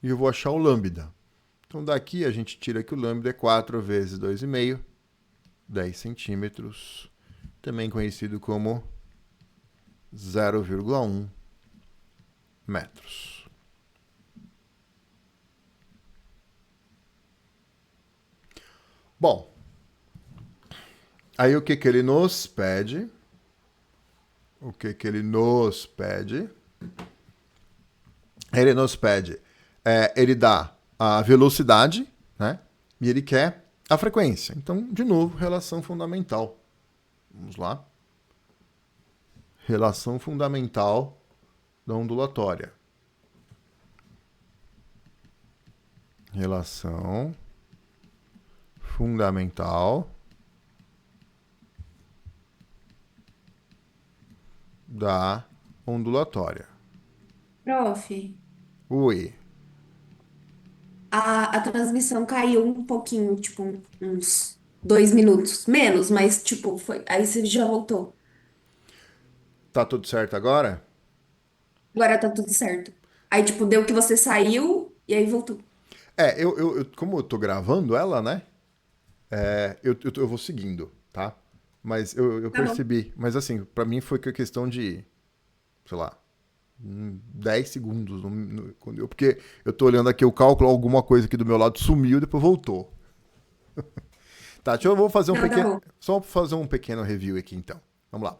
E eu vou achar o lambda. Então, daqui a gente tira que o lambda é 4 vezes 2,5, 10 centímetros, também conhecido como 0,1 metros. Bom, aí o que ele nos pede? Ele nos pede, ele dá a velocidade, né? E ele quer a frequência. Então, de novo, relação fundamental. Vamos lá. Relação fundamental da ondulatória. Relação fundamental da ondulatória. Prof, Oi. a transmissão caiu um pouquinho, tipo, uns 2 minutos. Menos, mas, tipo, foi. Aí você já voltou. Tá tudo certo agora? Agora tá tudo certo. Aí, tipo, deu que você saiu e aí voltou. Como eu tô gravando ela, né? Eu vou seguindo, tá? Mas eu Tá bom. percebi. Mas assim, pra mim foi que questão de, sei lá, 10 segundos. Porque eu tô olhando aqui o cálculo, alguma coisa aqui do meu lado sumiu e depois voltou. Tá, vou fazer um Não, tá pequeno. bom. Só fazer um pequeno review aqui então. Vamos lá.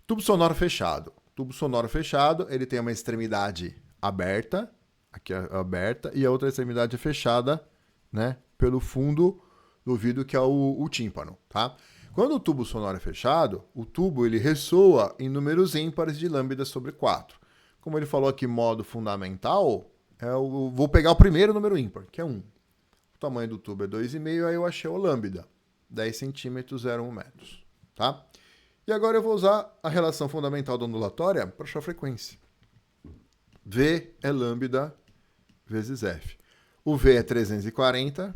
Tubo sonoro fechado. Tubo sonoro fechado, ele tem uma extremidade aberta, aqui é aberta, e a outra extremidade é fechada, né? Pelo fundo do ouvido, que é o tímpano, tá? Quando o tubo sonoro é fechado, o tubo ele ressoa em números ímpares de lambda sobre 4. Como ele falou aqui, modo fundamental, vou pegar o primeiro número ímpar, que é 1. O tamanho do tubo é 2,5, aí eu achei o lambda, 10 centímetros, 0,1 metros, tá? E agora eu vou usar a relação fundamental da ondulatória para achar a frequência. V é lambda vezes F. O V é 340,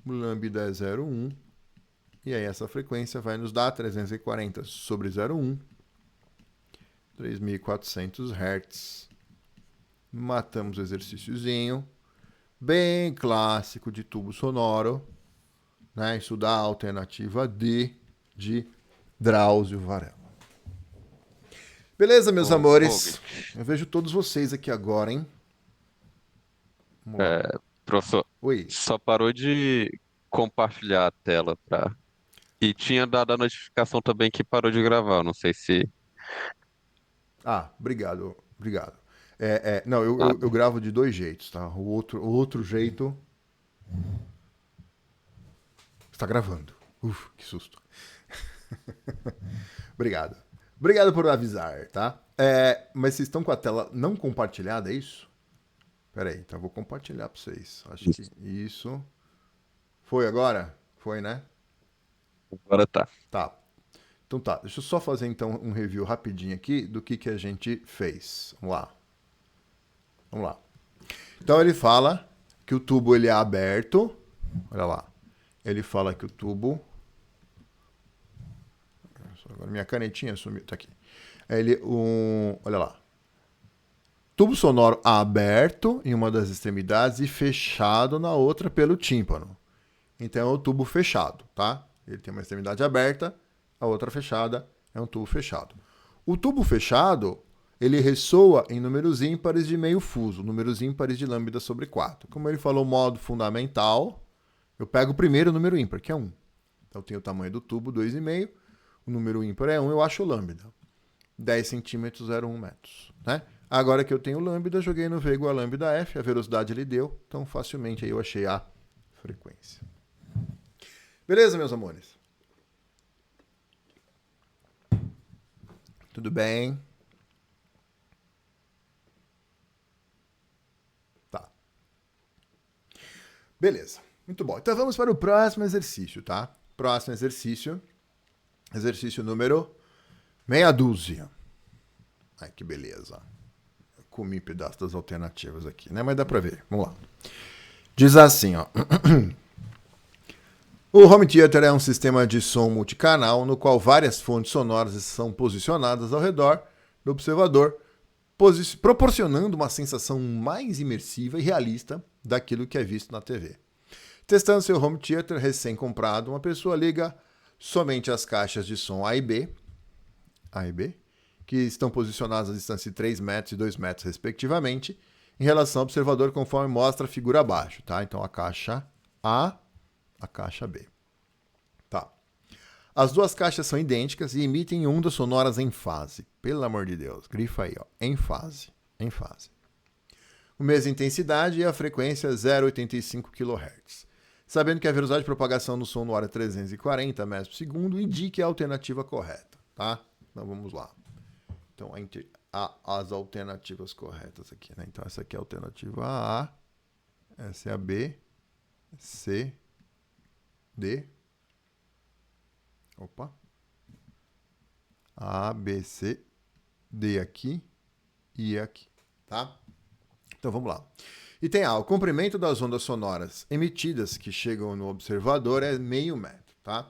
o lambda é 0,1, e aí essa frequência vai nos dar 340 sobre 0,1, 3.400 Hz. Matamos o exercíciozinho, bem clássico de tubo sonoro, né? Isso dá a alternativa D de Drauzio Varela. Beleza, meus Ô, amores? Douglas, Eu vejo todos vocês aqui agora, hein? Vamos lá. professor, Oi. só parou de compartilhar a tela, pra... E tinha dado a notificação também que parou de gravar, não sei se... Ah, obrigado, obrigado. Não, eu Nada. gravo de dois jeitos, tá? O outro jeito está gravando. Que susto. Obrigado. Obrigado por avisar, tá? Mas vocês estão com a tela não compartilhada, é isso? Pera aí, então eu vou compartilhar para vocês. Acho que isso. Foi agora? Foi, né? Agora tá. Tá. Então tá, deixa eu só fazer então um review rapidinho aqui do que a gente fez. Vamos lá. Vamos lá. Então ele fala que o tubo ele é aberto. Olha lá. Ele fala que o tubo. Agora minha canetinha sumiu. Tá aqui. Olha lá. Tubo sonoro aberto em uma das extremidades e fechado na outra pelo tímpano. Então é o tubo fechado, tá? Ele tem uma extremidade aberta, a outra fechada, é um tubo fechado. O tubo fechado, ele ressoa em números ímpares de meio fuso, números ímpares de lambda sobre 4. Como ele falou, modo fundamental, eu pego o primeiro número ímpar, que é 1. Então tem o tamanho do tubo, 2,5. O número ímpar é 1, eu acho o lambda. 10 centímetros, 0,1 metros, né? Agora que eu tenho lambda, joguei no V igual a lambda F, a velocidade ele deu, então facilmente aí eu achei a frequência. Beleza, meus amores? Tudo bem? Tá. Beleza. Muito bom. Então vamos para o próximo exercício, tá? Próximo exercício. Exercício número meia dúzia. Ai, que beleza. Eu comi um pedaço das alternativas aqui, né? Mas dá pra ver. Vamos lá. Diz assim, ó. O home theater é um sistema de som multicanal no qual várias fontes sonoras são posicionadas ao redor do observador, proporcionando uma sensação mais imersiva e realista daquilo que é visto na TV. Testando seu home theater recém-comprado, uma pessoa liga somente as caixas de som A e B, que estão posicionadas à distância de 3 metros e 2 metros, respectivamente, em relação ao observador, conforme mostra a figura abaixo. Tá? Então, a caixa A, a caixa B. Tá. As duas caixas são idênticas e emitem ondas sonoras em fase. Pelo amor de Deus, grifa aí, ó. Em fase. Em fase. A mesma intensidade e a frequência 0,85 kHz. Sabendo que a velocidade de propagação do som no ar é 340 metros por segundo, indique a alternativa correta, tá? Então vamos lá. Então, as alternativas corretas aqui, né? Então essa aqui é a alternativa A, essa é a B, C, D. Opa. A, B, C, D aqui e aqui, tá? Então vamos lá. E tem A, o comprimento das ondas sonoras emitidas que chegam no observador é meio metro, tá?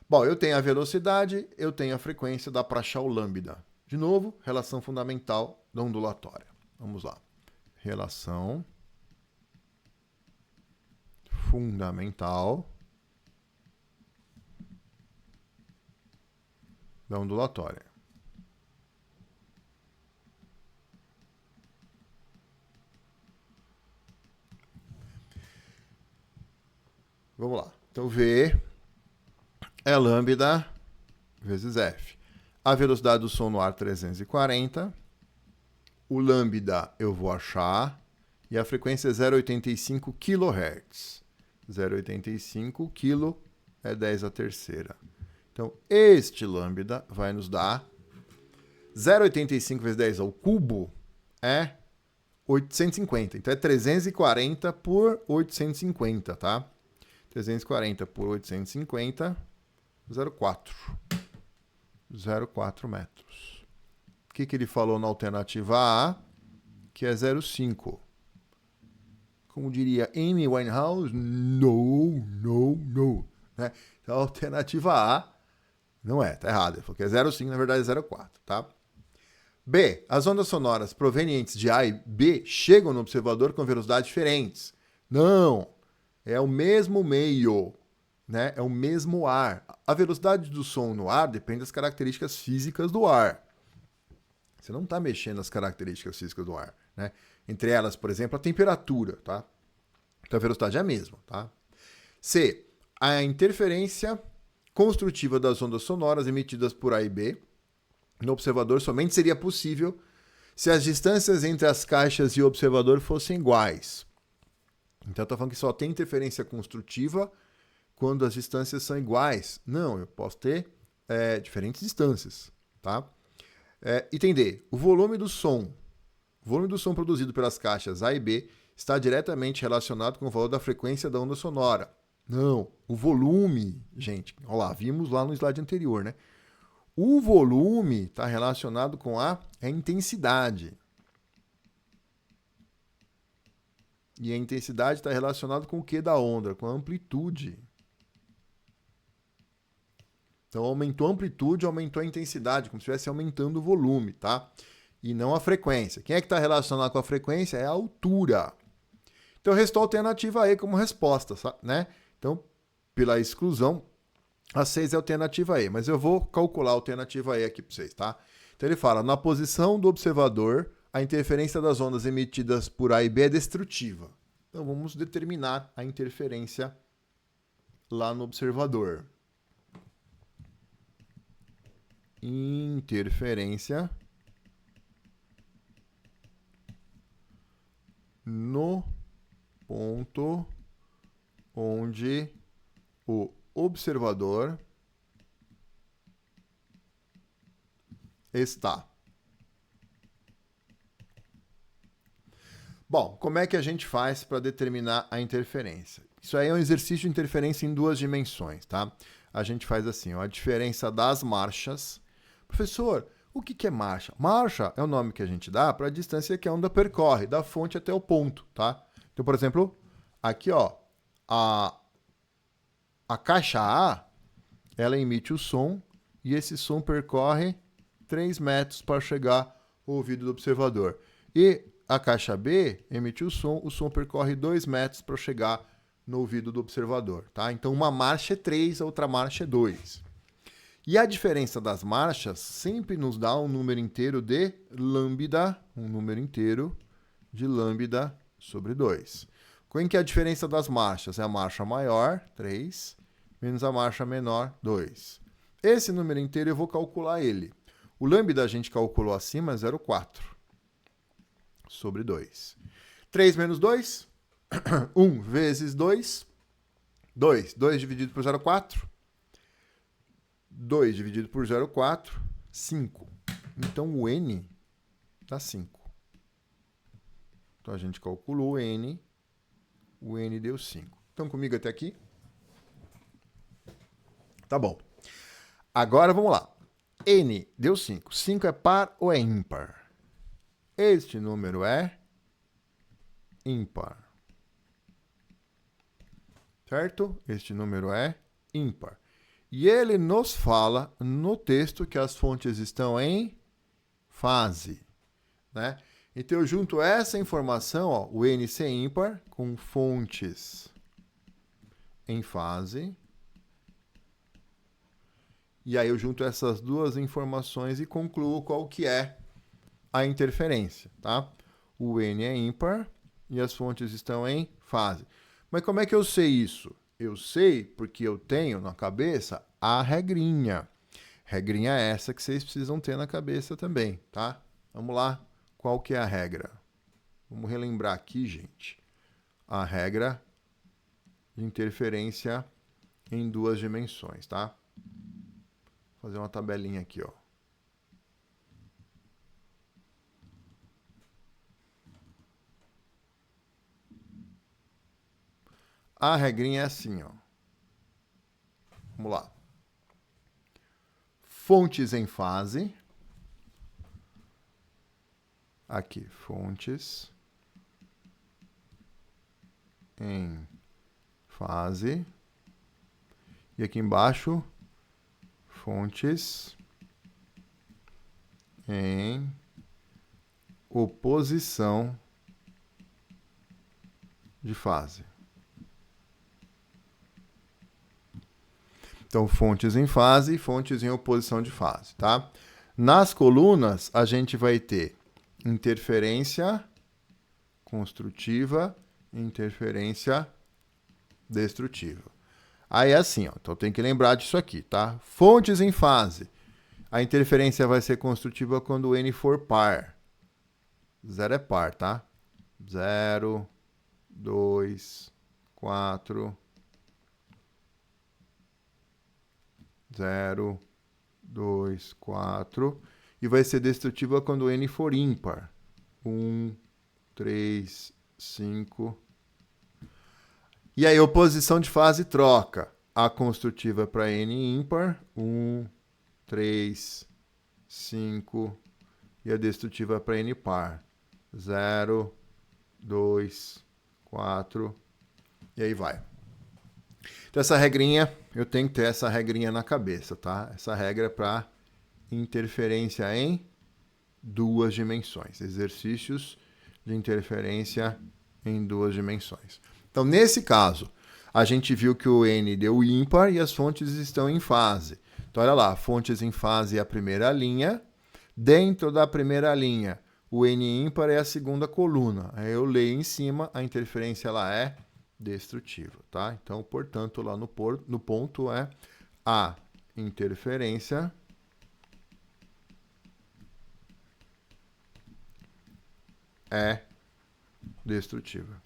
Bom, eu tenho a velocidade, eu tenho a frequência, dá para achar o lambda. De novo, relação fundamental da ondulatória. Vamos lá. Relação fundamental da ondulatória. Vamos lá. Então, V é lambda vezes F. A velocidade do som no ar, 340. O lambda eu vou achar. E a frequência é 0,85 kHz. 0,85 kg é 10 a terceira. Então, este lambda vai nos dar 0,85 vezes 10 ao cubo é 850. Então, é 340 por 850, tá? 340 por 850, 0,4. 0,4 metros. O que ele falou na alternativa A? Que é 0,5. Como diria Amy Winehouse, no. Né? Então, a alternativa A não é, tá errado. Ele falou que é 0,5, na verdade é 0,4, tá? B. As ondas sonoras provenientes de A e B chegam no observador com velocidades diferentes. Não, é o mesmo meio, né? É o mesmo ar. A velocidade do som no ar depende das características físicas do ar. Você não está mexendo nas características físicas do ar, né? Entre elas, por exemplo, a temperatura, tá? Então a velocidade é a mesma, tá? C. A interferência construtiva das ondas sonoras emitidas por A e B no observador somente seria possível se as distâncias entre as caixas e o observador fossem iguais. Então eu estou falando que só tem interferência construtiva quando as distâncias são iguais. Não, eu posso ter diferentes distâncias, tá? Item D. O volume do som produzido pelas caixas A e B está diretamente relacionado com o valor da frequência da onda sonora. Não, o volume, gente, olha lá, vimos lá no slide anterior, né? O volume está relacionado com a intensidade. E a intensidade está relacionada com o que da onda? Com a amplitude. Então, aumentou a amplitude, aumentou a intensidade, como se estivesse aumentando o volume, tá? E não a frequência. Quem é que está relacionado com a frequência? É a altura. Então, restou a alternativa E como resposta, né? Então, pela exclusão, a 6 é a alternativa E. Mas eu vou calcular a alternativa E aqui para vocês, tá? Então, ele fala, na posição do observador, a interferência das ondas emitidas por A e B é destrutiva. Então, vamos determinar a interferência lá no observador. Interferência no ponto onde o observador está. Bom, como é que a gente faz para determinar a interferência? Isso aí é um exercício de interferência em duas dimensões, tá? A gente faz assim, ó, a diferença das marchas. Professor, o que é marcha? Marcha é o nome que a gente dá para a distância que a onda percorre, da fonte até o ponto, tá? Então, por exemplo, aqui, ó, a caixa A, ela emite o som e esse som percorre 3 metros para chegar ao ouvido do observador. E a caixa B emite o som percorre 2 metros para chegar no ouvido do observador, tá? Então, uma marcha é 3, a outra marcha é 2. E a diferença das marchas sempre nos dá um número inteiro de lambda, um número inteiro de lambda sobre 2. Qual é a diferença das marchas? É a marcha maior, 3, menos a marcha menor, 2. Esse número inteiro eu vou calcular ele. O lambda a gente calculou acima, 0,4 sobre 2. 3 menos 2, 1 vezes 2, 2. 2 dividido por 0,4, 2 dividido por 0,4, 5. Então, o N dá 5. Então, a gente calculou o N deu 5. Estão comigo até aqui? Tá bom. Agora, vamos lá. N deu 5. 5 é par ou é ímpar? Este número é ímpar. Certo? Este número é ímpar. E ele nos fala no texto que as fontes estão em fase, né? Então eu junto essa informação, ó, o N ser ímpar, com fontes em fase. E aí eu junto essas duas informações e concluo qual que é a interferência, tá? O N é ímpar e as fontes estão em fase. Mas como é que eu sei isso? Eu sei porque eu tenho na cabeça a regrinha. Regrinha é essa que vocês precisam ter na cabeça também, tá? Vamos lá. Qual que é a regra? Vamos relembrar aqui, gente. A regra de interferência em duas dimensões, tá? Vou fazer uma tabelinha aqui, ó. A regrinha é assim, ó. Vamos lá. Fontes em fase. Aqui, fontes em fase. E aqui embaixo, fontes em oposição de fase. Então, fontes em fase e fontes em oposição de fase, tá? Nas colunas, a gente vai ter interferência construtiva e interferência destrutiva. Aí é assim, ó, então tem que lembrar disso aqui, tá? Fontes em fase. A interferência vai ser construtiva quando o N for par. 0 é par, tá? 0, 2, 4... 0, 2, 4. E vai ser destrutiva quando o N for ímpar. 1, 3, 5. E aí, oposição de fase troca. A construtiva para N ímpar. 1, 3, 5. E a destrutiva para N par. 0, 2, 4. E aí vai. Então, essa regrinha, eu tenho que ter essa regrinha na cabeça, tá? Essa regra é para interferência em duas dimensões. Exercícios de interferência em duas dimensões. Então, nesse caso, a gente viu que o N deu ímpar e as fontes estão em fase. Então, olha lá, fontes em fase é a primeira linha. Dentro da primeira linha, o N ímpar é a segunda coluna. Aí eu leio em cima, a interferência ela é destrutiva, tá? Então, portanto, lá no ponto é a interferência é destrutiva.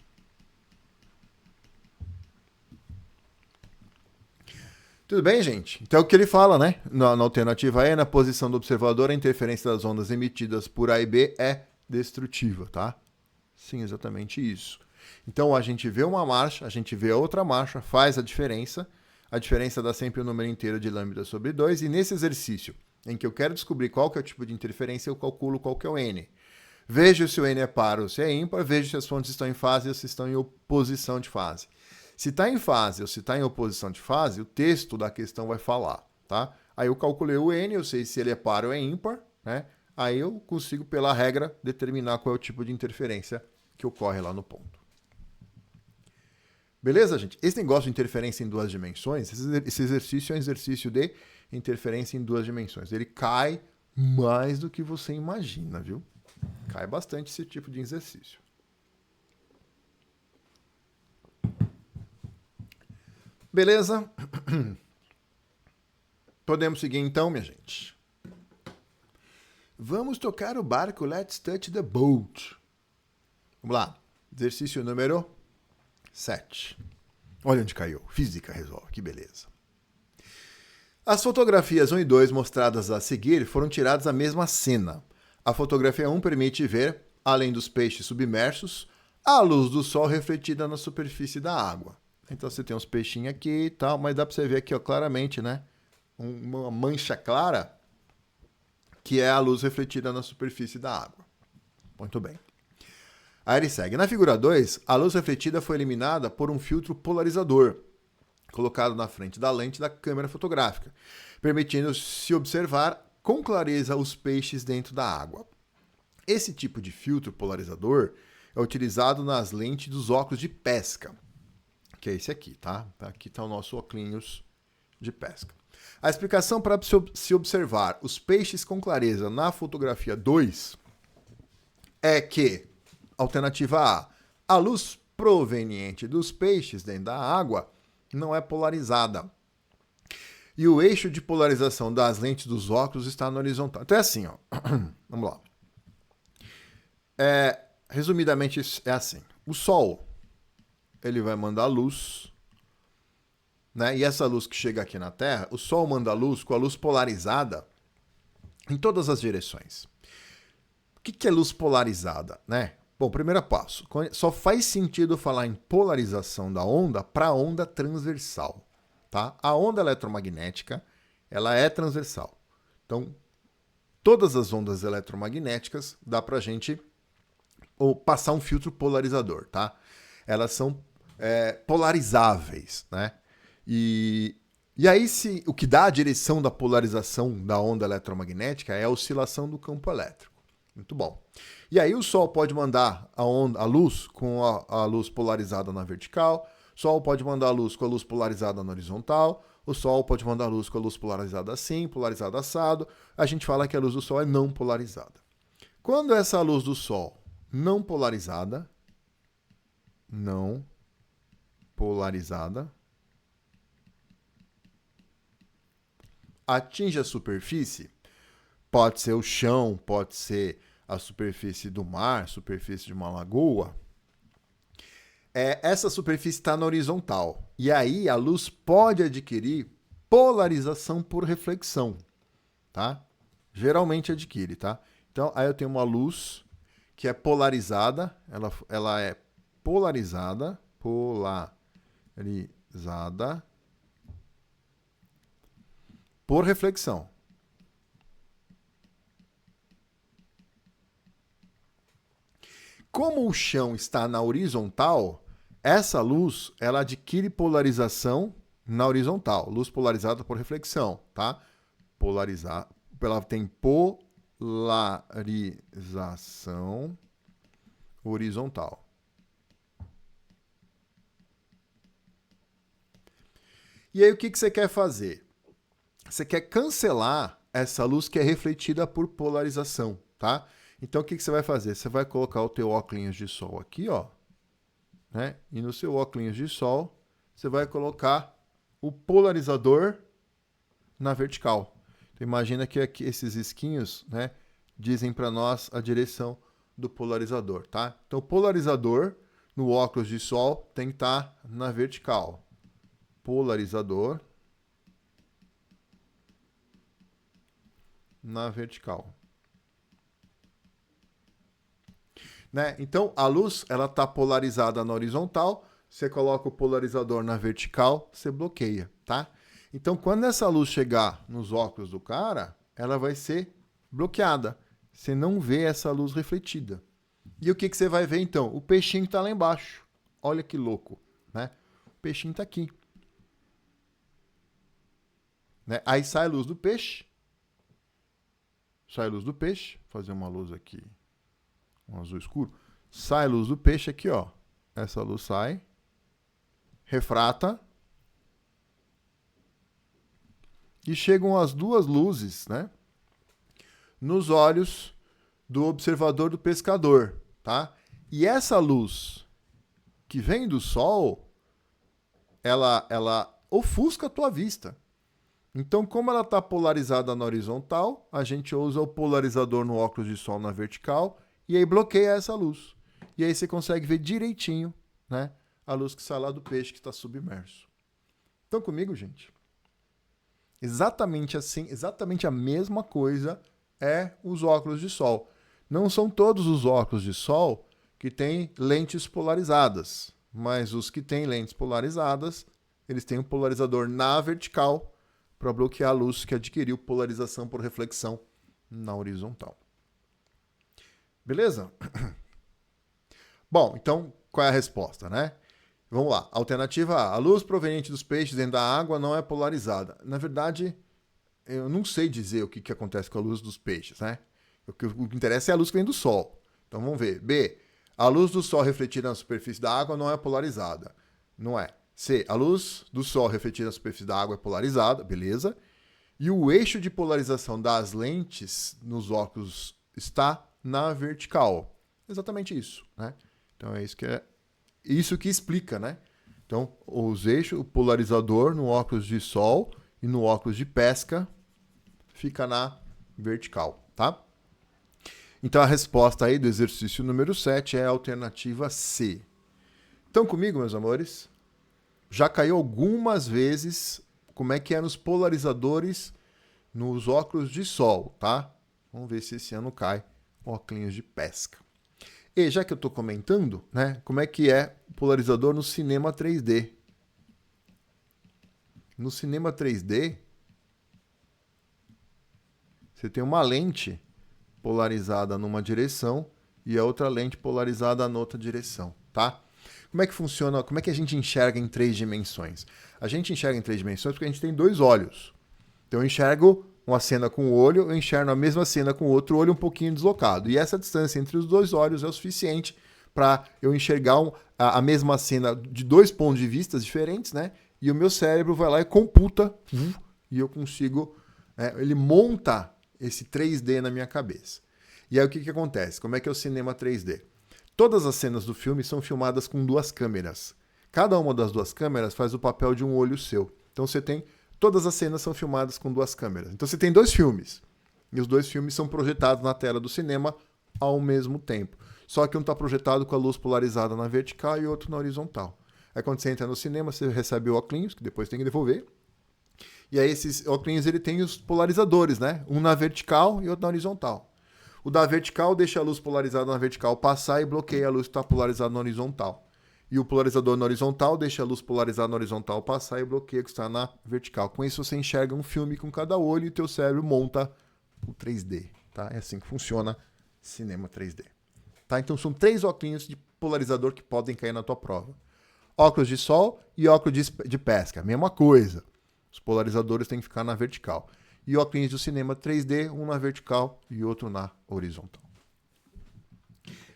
Tudo bem, gente? Então, o que ele fala, né? Na alternativa E, na posição do observador, a interferência das ondas emitidas por A e B é destrutiva, tá? Sim, exatamente isso. Então, a gente vê uma marcha, a gente vê a outra marcha, faz a diferença. A diferença dá sempre o número inteiro de lambda sobre 2. E nesse exercício, em que eu quero descobrir qual que é o tipo de interferência, eu calculo qual que é o N. Vejo se o N é par ou se é ímpar, vejo se as fontes estão em fase ou se estão em oposição de fase. Se está em fase ou se está em oposição de fase, o texto da questão vai falar, tá? Aí eu calculei o N, eu sei se ele é par ou é ímpar, né? Aí eu consigo, pela regra, determinar qual é o tipo de interferência que ocorre lá no ponto. Beleza, gente? Esse negócio de interferência em duas dimensões, esse exercício é um exercício de interferência em duas dimensões. Ele cai mais do que você imagina, viu? Cai bastante esse tipo de exercício. Beleza? Podemos seguir então, minha gente. Vamos tocar o barco. Let's touch the boat. Vamos lá. Exercício número 7. Olha onde caiu. Física resolve. Que beleza. As fotografias 1 e 2 mostradas a seguir foram tiradas da mesma cena. A fotografia 1 permite ver, além dos peixes submersos, a luz do sol refletida na superfície da água. Então você tem uns peixinhos aqui e tal, mas dá para você ver aqui, ó, claramente, né? Uma mancha clara, que é a luz refletida na superfície da água. Muito bem. Aí ele segue. Na figura 2, a luz refletida foi eliminada por um filtro polarizador, colocado na frente da lente da câmera fotográfica, permitindo-se observar com clareza os peixes dentro da água. Esse tipo de filtro polarizador é utilizado nas lentes dos óculos de pesca, que é esse aqui, tá? Aqui está o nosso óculos de pesca. A explicação para se observar os peixes com clareza na fotografia 2 é que, alternativa A, a luz proveniente dos peixes dentro da água não é polarizada. E o eixo de polarização das lentes dos óculos está na horizontal. Então é assim, ó. Vamos lá. Resumidamente, é assim. O Sol, ele vai mandar luz, né? E essa luz que chega aqui na Terra, o Sol manda luz com a luz polarizada em todas as direções. O que é luz polarizada, né? Bom, primeiro passo. Só faz sentido falar em polarização da onda para a onda transversal, tá? A onda eletromagnética, ela é transversal. Então, todas as ondas eletromagnéticas dá para a gente passar um filtro polarizador, tá? Elas são polarizáveis, né? E aí, o que dá a direção da polarização da onda eletromagnética é a oscilação do campo elétrico. Muito bom. E aí o Sol pode mandar a luz com a luz polarizada na vertical, o Sol pode mandar a luz com a luz polarizada na horizontal, o Sol pode mandar a luz com a luz polarizada assim, polarizada assado. A gente fala que a luz do Sol é não polarizada. Quando essa luz do Sol não polarizada, atinge a superfície, pode ser o chão, pode ser a superfície do mar, superfície de uma lagoa, essa superfície está na horizontal. E aí a luz pode adquirir polarização por reflexão, tá? Geralmente adquire, tá? Então, aí eu tenho uma luz que é polarizada, ela é polarizada por reflexão. Como o chão está na horizontal, essa luz ela adquire polarização na horizontal. Luz polarizada por reflexão, tá? Ela tem polarização horizontal. E aí o que você quer fazer? Você quer cancelar essa luz que é refletida por polarização, tá? Então, o que você vai fazer? Você vai colocar o teu óculos de sol aqui, ó, né? E no seu óculos de sol, você vai colocar o polarizador na vertical. Então, imagina que aqui esses risquinhos, né, dizem para nós a direção do polarizador, tá? Então, o polarizador no óculos de sol tem que estar na vertical. Polarizador na vertical. Né? Então, a luz ela está polarizada na horizontal, você coloca o polarizador na vertical, você bloqueia, tá? Então, quando essa luz chegar nos óculos do cara, ela vai ser bloqueada. Você não vê essa luz refletida. E o que você vai ver, então? O peixinho está lá embaixo. Olha que louco, né? O peixinho está aqui. Né? Aí sai a luz do peixe. Sai a luz do peixe. Vou fazer uma luz aqui. Um azul escuro. Sai a luz do peixe aqui, ó. Essa luz sai. Refrata. E chegam as duas luzes, né? Nos olhos do observador do pescador, tá? E essa luz que vem do sol, ela ofusca a tua vista. Então, como ela está polarizada na horizontal, a gente usa o polarizador no óculos de sol na vertical e aí bloqueia essa luz. E aí você consegue ver direitinho, né, a luz que sai lá do peixe que está submerso. Estão comigo, gente? Exatamente assim, exatamente a mesma coisa é os óculos de sol. Não são todos os óculos de sol que têm lentes polarizadas, mas os que têm lentes polarizadas, eles têm um polarizador na vertical para bloquear a luz que adquiriu polarização por reflexão na horizontal. Beleza? Bom, então qual é a resposta, né? Vamos lá. Alternativa A. A luz proveniente dos peixes dentro da água não é polarizada. Na verdade, eu não sei dizer o que acontece com a luz dos peixes, né? O que interessa é a luz que vem do sol. Então vamos ver. B. A luz do sol refletida na superfície da água não é polarizada. Não é. C. A luz do sol refletida na superfície da água é polarizada. Beleza. E o eixo de polarização das lentes nos óculos está na vertical. Exatamente isso, né? Então é isso que explica, né? Então, os eixos, o polarizador no óculos de sol e no óculos de pesca fica na vertical, tá? Então, a resposta aí do exercício número 7 é a alternativa C. Estão comigo, meus amores? Já caiu algumas vezes como é que é nos polarizadores nos óculos de sol, tá? Vamos ver se esse ano cai óculos de pesca. E já que eu estou comentando, né, como é que é o polarizador no cinema 3D? No cinema 3D, você tem uma lente polarizada numa direção e a outra lente polarizada na outra direção, tá? Como é que funciona? Como é que a gente enxerga em 3 dimensões? A gente enxerga em 3 dimensões porque a gente tem 2 olhos. Então eu enxergo uma cena com o olho, eu enxergo a mesma cena com o outro olho um pouquinho deslocado. E essa distância entre os 2 olhos é o suficiente para eu enxergar a mesma cena de 2 pontos de vista diferentes, né? E o meu cérebro vai lá e computa e eu consigo... ele monta esse 3D na minha cabeça. E aí o que acontece? Como é que é o cinema 3D? Todas as cenas do filme são filmadas com 2 câmeras. Cada uma das 2 câmeras faz o papel de um olho seu. Então você tem... Todas as cenas são filmadas com 2 câmeras. Então você tem 2 filmes. E os 2 filmes são projetados na tela do cinema ao mesmo tempo. Só que um está projetado com a luz polarizada na vertical e outro na horizontal. Aí quando você entra no cinema, você recebe o óculos, que depois tem que devolver. E aí esses óculos ele tem os polarizadores, né? Um na vertical e outro na horizontal. O da vertical deixa a luz polarizada na vertical passar e bloqueia a luz que está polarizada na horizontal. E o polarizador na horizontal deixa a luz polarizada na horizontal passar e bloqueia o que está na vertical. Com isso você enxerga um filme com cada olho e o teu cérebro monta o 3D. Tá? É assim que funciona cinema 3D. Tá? Então são 3 óculos de polarizador que podem cair na tua prova. Óculos de sol e óculos de pesca. Mesma coisa. Os polarizadores têm que ficar na vertical. E óculos do cinema 3D, um na vertical e outro na horizontal.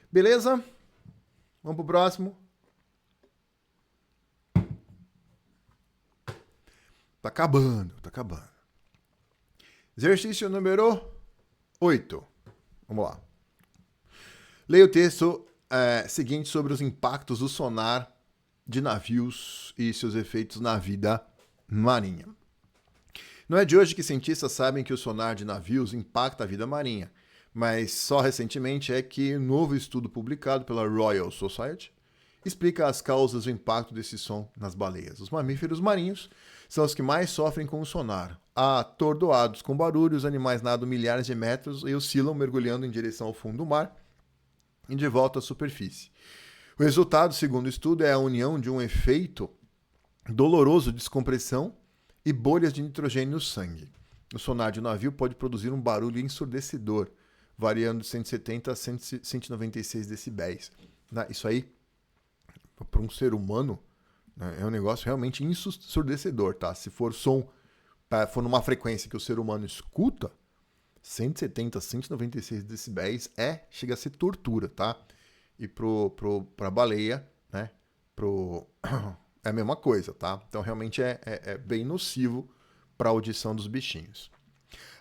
Beleza? Vamos pro próximo. Tá acabando, tá acabando. Exercício número 8. Vamos lá. Leia o texto seguinte sobre os impactos do sonar de navios e seus efeitos na vida marinha. Não é de hoje que cientistas sabem que o sonar de navios impacta a vida marinha, mas só recentemente é que um novo estudo publicado pela Royal Society explica as causas do impacto desse som nas baleias. Os mamíferos marinhos são os que mais sofrem com o sonar. Atordoados com barulho, os animais nadam milhares de metros e oscilam mergulhando em direção ao fundo do mar e de volta à superfície. O resultado, segundo o estudo, é a união de um efeito doloroso de descompressão e bolhas de nitrogênio no sangue. O sonar de um navio pode produzir um barulho ensurdecedor, variando de 170 a 196 decibéis. Isso aí, para um ser humano, é um negócio realmente ensurdecedor, tá? Se for som, for numa frequência que o ser humano escuta, 170, 196 decibéis chega a ser tortura, tá? E pra baleia, né? É a mesma coisa, tá? Então realmente é bem nocivo para a audição dos bichinhos.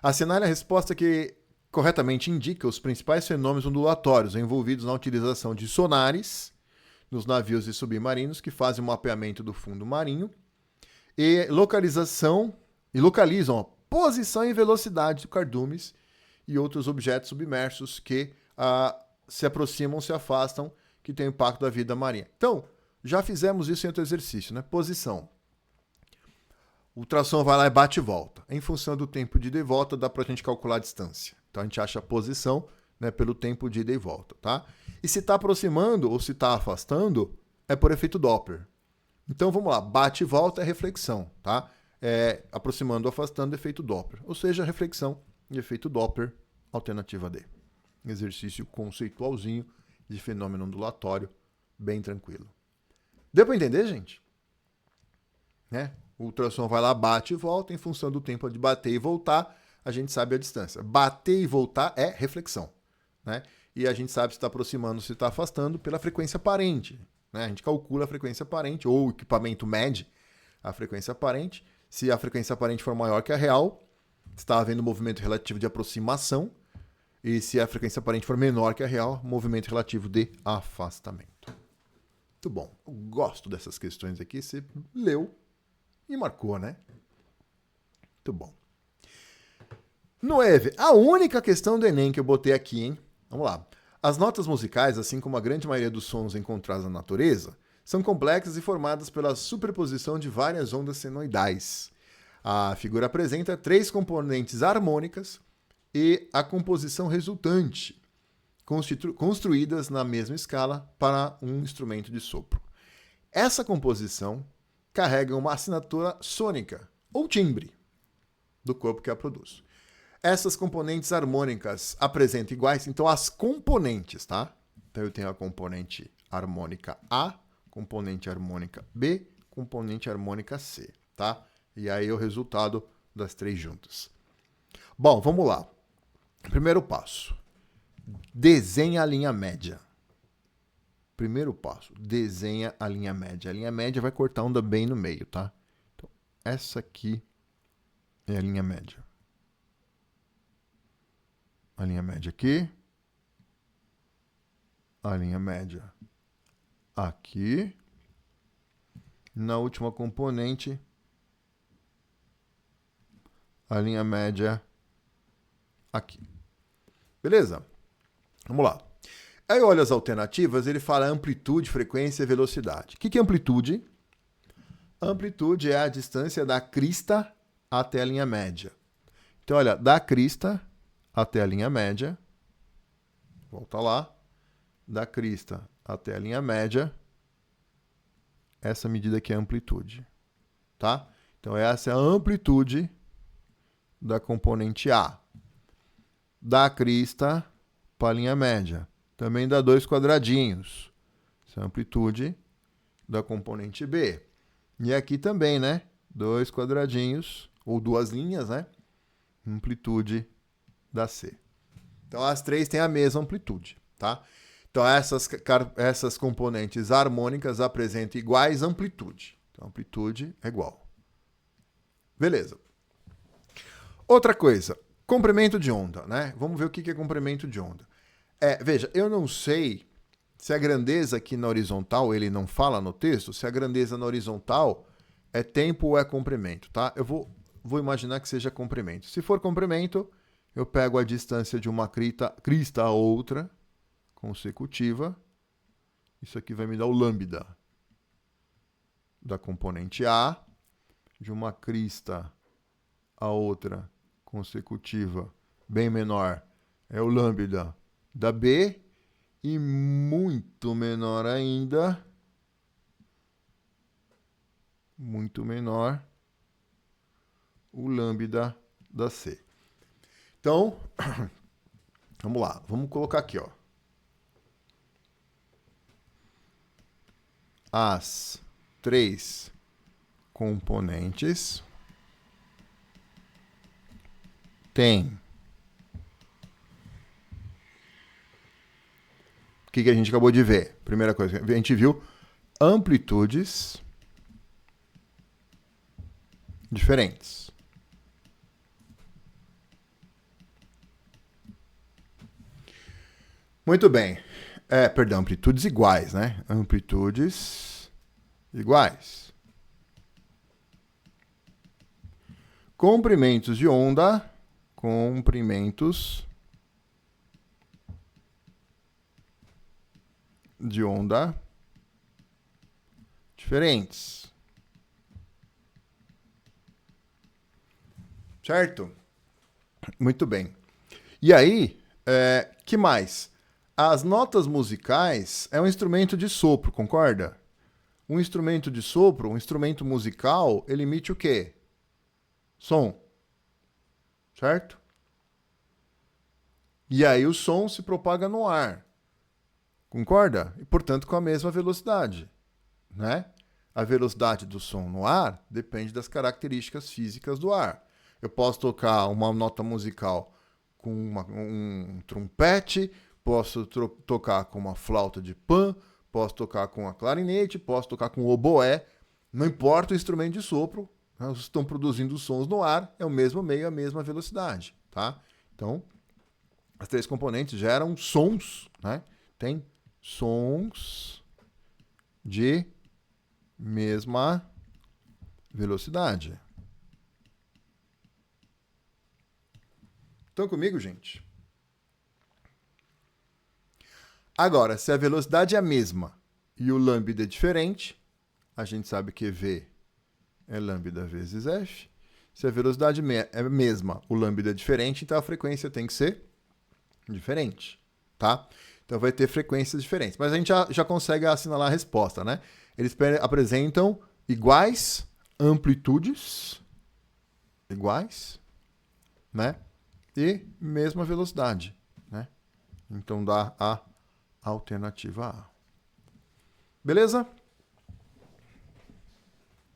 Assinale a resposta que corretamente indica os principais fenômenos ondulatórios envolvidos na utilização de sonares nos navios e submarinos que fazem o mapeamento do fundo marinho e localizam a posição e velocidade de cardumes e outros objetos submersos que se aproximam, se afastam, que tem impacto da vida marinha. Então, já fizemos isso em outro exercício, né? Posição. O ultrassom vai lá e bate e volta. Em função do tempo de ida e volta, dá pra gente calcular a distância. Então a gente acha a posição, né, pelo tempo de ida e volta, tá? E se está aproximando ou se está afastando, é por efeito Doppler. Então vamos lá, bate e volta é reflexão, tá? Aproximando ou afastando, efeito Doppler. Ou seja, reflexão e efeito Doppler, alternativa D. Exercício conceitualzinho de fenômeno ondulatório, bem tranquilo. Deu para entender, gente? Né? O ultrassom vai lá, bate e volta, em função do tempo de bater e voltar, a gente sabe a distância. Bater e voltar é reflexão, né? E a gente sabe se está aproximando, se está afastando pela frequência aparente, né? A gente calcula a frequência aparente, ou o equipamento mede a frequência aparente. Se a frequência aparente for maior que a real, está havendo movimento relativo de aproximação. E se a frequência aparente for menor que a real, movimento relativo de afastamento. Muito bom. Eu gosto dessas questões aqui. Você leu e marcou, né? Muito bom. 9. A única questão do Enem que eu botei aqui, hein? Vamos lá. As notas musicais, assim como a grande maioria dos sons encontrados na natureza, são complexas e formadas pela superposição de várias ondas senoidais. A figura apresenta 3 componentes harmônicas e a composição resultante, construídas na mesma escala para um instrumento de sopro. Essa composição carrega uma assinatura sônica, ou timbre, do corpo que a produz. Essas componentes harmônicas apresentam iguais, então as componentes, tá? Então eu tenho a componente harmônica A, componente harmônica B, componente harmônica C, tá? E aí o resultado das 3 juntas. Bom, vamos lá. Primeiro passo. Desenha a linha média. Primeiro passo, desenha a linha média. A linha média vai cortar a onda bem no meio, tá? Então, essa aqui é a linha média. A linha média aqui. A linha média aqui. Na última componente, a linha média aqui. Beleza? Vamos lá. Aí olha as alternativas, ele fala amplitude, frequência e velocidade. O que é amplitude? Amplitude é a distância da crista até a linha média. Então, olha, da crista até a linha média, volta lá, da crista até a linha média, essa medida aqui é a amplitude, tá? Então, essa é a amplitude da componente A. Da crista para a linha média. Também dá 2 quadradinhos. Essa é a amplitude da componente B. E aqui também, né? 2 quadradinhos, ou 2 linhas, né? Amplitude da C. Então, as 3 têm a mesma amplitude, tá? Então, essas componentes harmônicas apresentam iguais amplitude. Então, amplitude é igual. Beleza. Outra coisa, comprimento de onda, né? Vamos ver o que é comprimento de onda. Veja, eu não sei se a grandeza aqui na horizontal, ele não fala no texto, se a grandeza na horizontal é tempo ou é comprimento, tá? Eu vou imaginar que seja comprimento. Se for comprimento, eu pego a distância de uma crista a outra, consecutiva. Isso aqui vai me dar o lambda da componente A, de uma crista a outra consecutiva bem menor, é o lambda da B, e muito menor ainda, muito menor, o lambda da C. Então, vamos lá, vamos colocar aqui, ó. As 3 componentes têm o que a gente acabou de ver? Primeira coisa, a gente viu amplitudes diferentes. Muito bem. Perdão, amplitudes iguais, né? Amplitudes iguais. Comprimentos de onda. Comprimentos de onda diferentes. Certo? Muito bem. E aí, que mais? As notas musicais é um instrumento de sopro, concorda? Um instrumento de sopro, um instrumento musical, ele emite o quê? Som. Certo? E aí o som se propaga no ar. Concorda? E, portanto, com a mesma velocidade, né? A velocidade do som no ar depende das características físicas do ar. Eu posso tocar uma nota musical com um trompete, posso tocar com uma flauta de pan, posso tocar com a clarinete, posso tocar com o oboé. Não importa o instrumento de sopro, elas estão produzindo sons no ar, é o mesmo meio, a mesma velocidade, tá? Então, as 3 componentes geram sons, né? Tem sons de mesma velocidade. Estão comigo, gente? Agora, se a velocidade é a mesma e o lambda é diferente, a gente sabe que V é lambda vezes F. Se a velocidade é a mesma, o lambda é diferente, então a frequência tem que ser diferente, tá? Então vai ter frequências diferentes. Mas a gente já consegue assinalar a resposta, né? Eles apresentam iguais amplitudes, iguais, né? E mesma velocidade, né? Então dá a alternativa A. Beleza?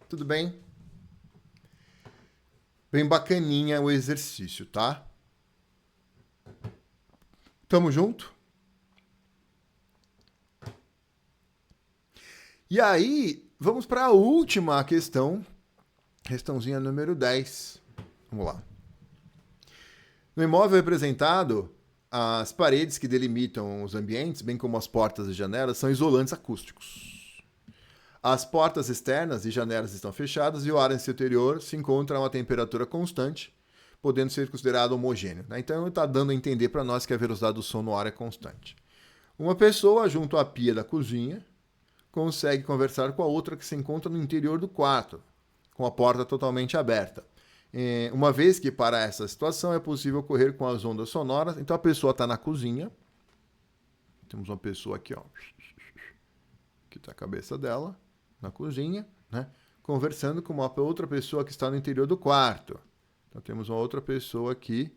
Tudo bem? Bem bacaninha o exercício, tá? Tamo junto? E aí, vamos para a última questão. Questãozinha número 10. Vamos lá. No imóvel representado, as paredes que delimitam os ambientes, bem como as portas e janelas, são isolantes acústicos. As portas externas e janelas estão fechadas e o ar em seu interior se encontra a uma temperatura constante, podendo ser considerado homogêneo. Então, ele está dando a entender para nós que a velocidade do som no ar é constante. Uma pessoa, junto à pia da cozinha, consegue conversar com a outra que se encontra no interior do quarto, com a porta totalmente aberta. Uma vez que para essa situação é possível ocorrer com as ondas sonoras, então a pessoa está na cozinha, temos uma pessoa aqui, ó, que está a cabeça dela, na cozinha, né, conversando com uma outra pessoa que está no interior do quarto. Então temos uma outra pessoa aqui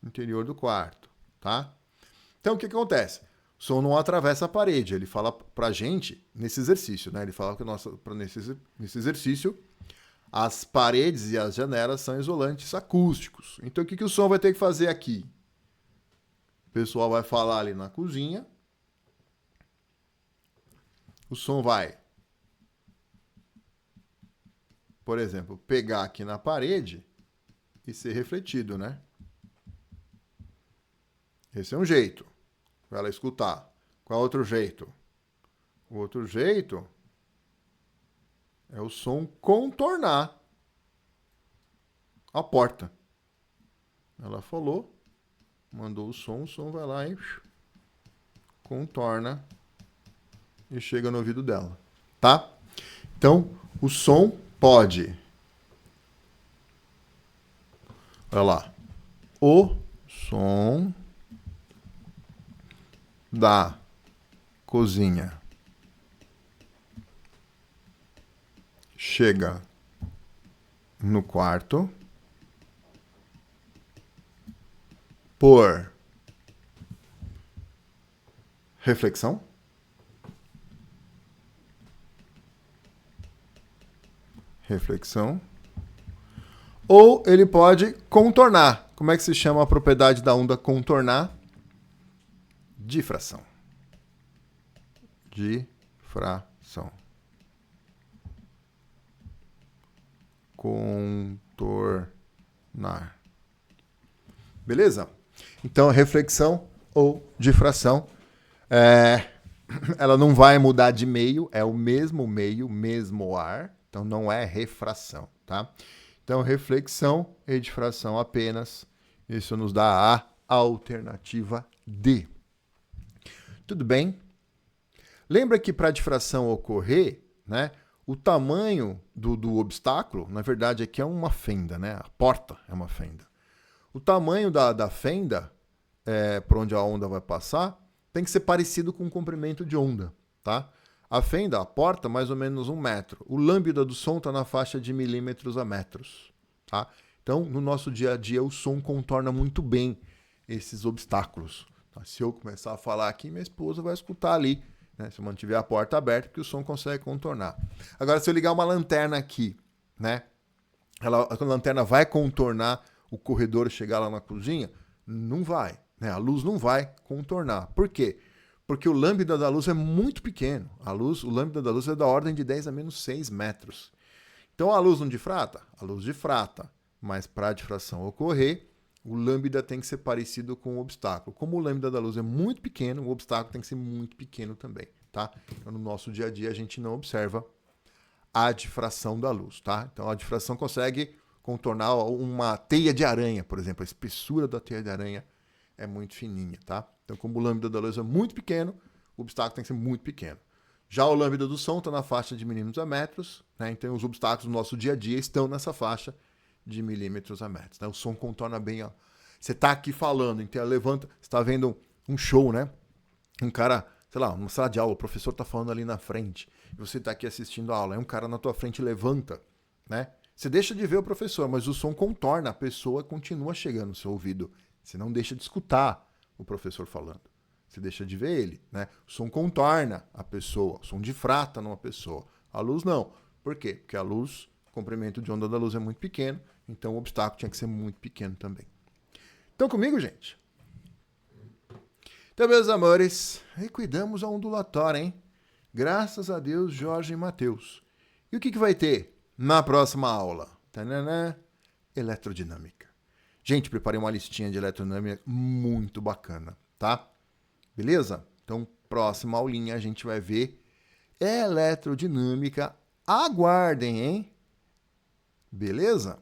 no interior do quarto, tá? Então o que acontece? O som não atravessa a parede, ele fala pra gente nesse exercício, né? Ele fala que nesse exercício as paredes e as janelas são isolantes acústicos. Então o que o som vai ter que fazer aqui? O pessoal vai falar ali na cozinha. O som vai, por exemplo, pegar aqui na parede e ser refletido, né? Esse é um jeito para ela escutar. Qual é o outro jeito? O outro jeito é o som contornar a porta. Ela falou, mandou o som vai lá e contorna e chega no ouvido dela, tá? Então, o som pode... Olha lá. O som da cozinha chega no quarto por reflexão, ou ele pode contornar. Como é que se chama a propriedade da onda contornar? Difração. Contornar. Beleza? Então, reflexão ou difração. Ela não vai mudar de meio, é o mesmo meio, mesmo ar. Então, não é refração, tá? Então, reflexão e difração apenas. Isso nos dá a alternativa D. Tudo bem? Lembra que para a difração ocorrer, né, o tamanho do obstáculo, na verdade, aqui é uma fenda, né? A porta é uma fenda. O tamanho da fenda, por onde a onda vai passar, tem que ser parecido com o comprimento de onda, tá? A fenda, a porta, mais ou menos 1 metro. O lambda do som está na faixa de milímetros a metros, tá? Então, no nosso dia a dia, o som contorna muito bem esses obstáculos. Tá? Se eu começar a falar aqui, minha esposa vai escutar ali, né? Se eu mantiver a porta aberta, porque o som consegue contornar. Agora, se eu ligar uma lanterna aqui, né? A lanterna vai contornar o corredor e chegar lá na cozinha? Não vai, né? A luz não vai contornar. Por quê? Porque o lambda da luz é muito pequeno. O lambda da luz é da ordem de 10 a menos 6 metros. Então a luz não difrata? A luz difrata. Mas para a difração ocorrer, o lambda tem que ser parecido com o obstáculo. Como o lambda da luz é muito pequeno, o obstáculo tem que ser muito pequeno também. tá? Então, no nosso dia a dia, a gente não observa a difração da luz, tá? Então, a difração consegue contornar uma teia de aranha, por exemplo. A espessura da teia de aranha é muito fininha, tá? Então, como o lambda da luz é muito pequeno, o obstáculo tem que ser muito pequeno. Já o lambda do som está na faixa de milímetros a metros, né? Então, os obstáculos do nosso dia a dia estão nessa faixa de milímetros a metros, né? O som contorna bem, ó. Você tá aqui falando, então levanta, você tá vendo um show, né? Um cara, sei lá, uma sala de aula, o professor tá falando ali na frente, e você tá aqui assistindo a aula, aí um cara na tua frente levanta, né? Você deixa de ver o professor, mas o som contorna, a pessoa continua chegando no seu ouvido. Você não deixa de escutar o professor falando. Você deixa de ver ele, né? O som contorna a pessoa, o som difrata numa pessoa. A luz não. Por quê? Porque a luz, o comprimento de onda da luz é muito pequeno, então o obstáculo tinha que ser muito pequeno também. Estão comigo, gente? Então, meus amores, cuidamos a ondulatória, hein? Graças a Deus, Jorge e Matheus. E o que vai ter na próxima aula? Tananã, eletrodinâmica. Gente, preparei uma listinha de eletrodinâmica muito bacana, tá? Beleza? Então, próxima aulinha a gente vai ver eletrodinâmica. Aguardem, hein? Beleza?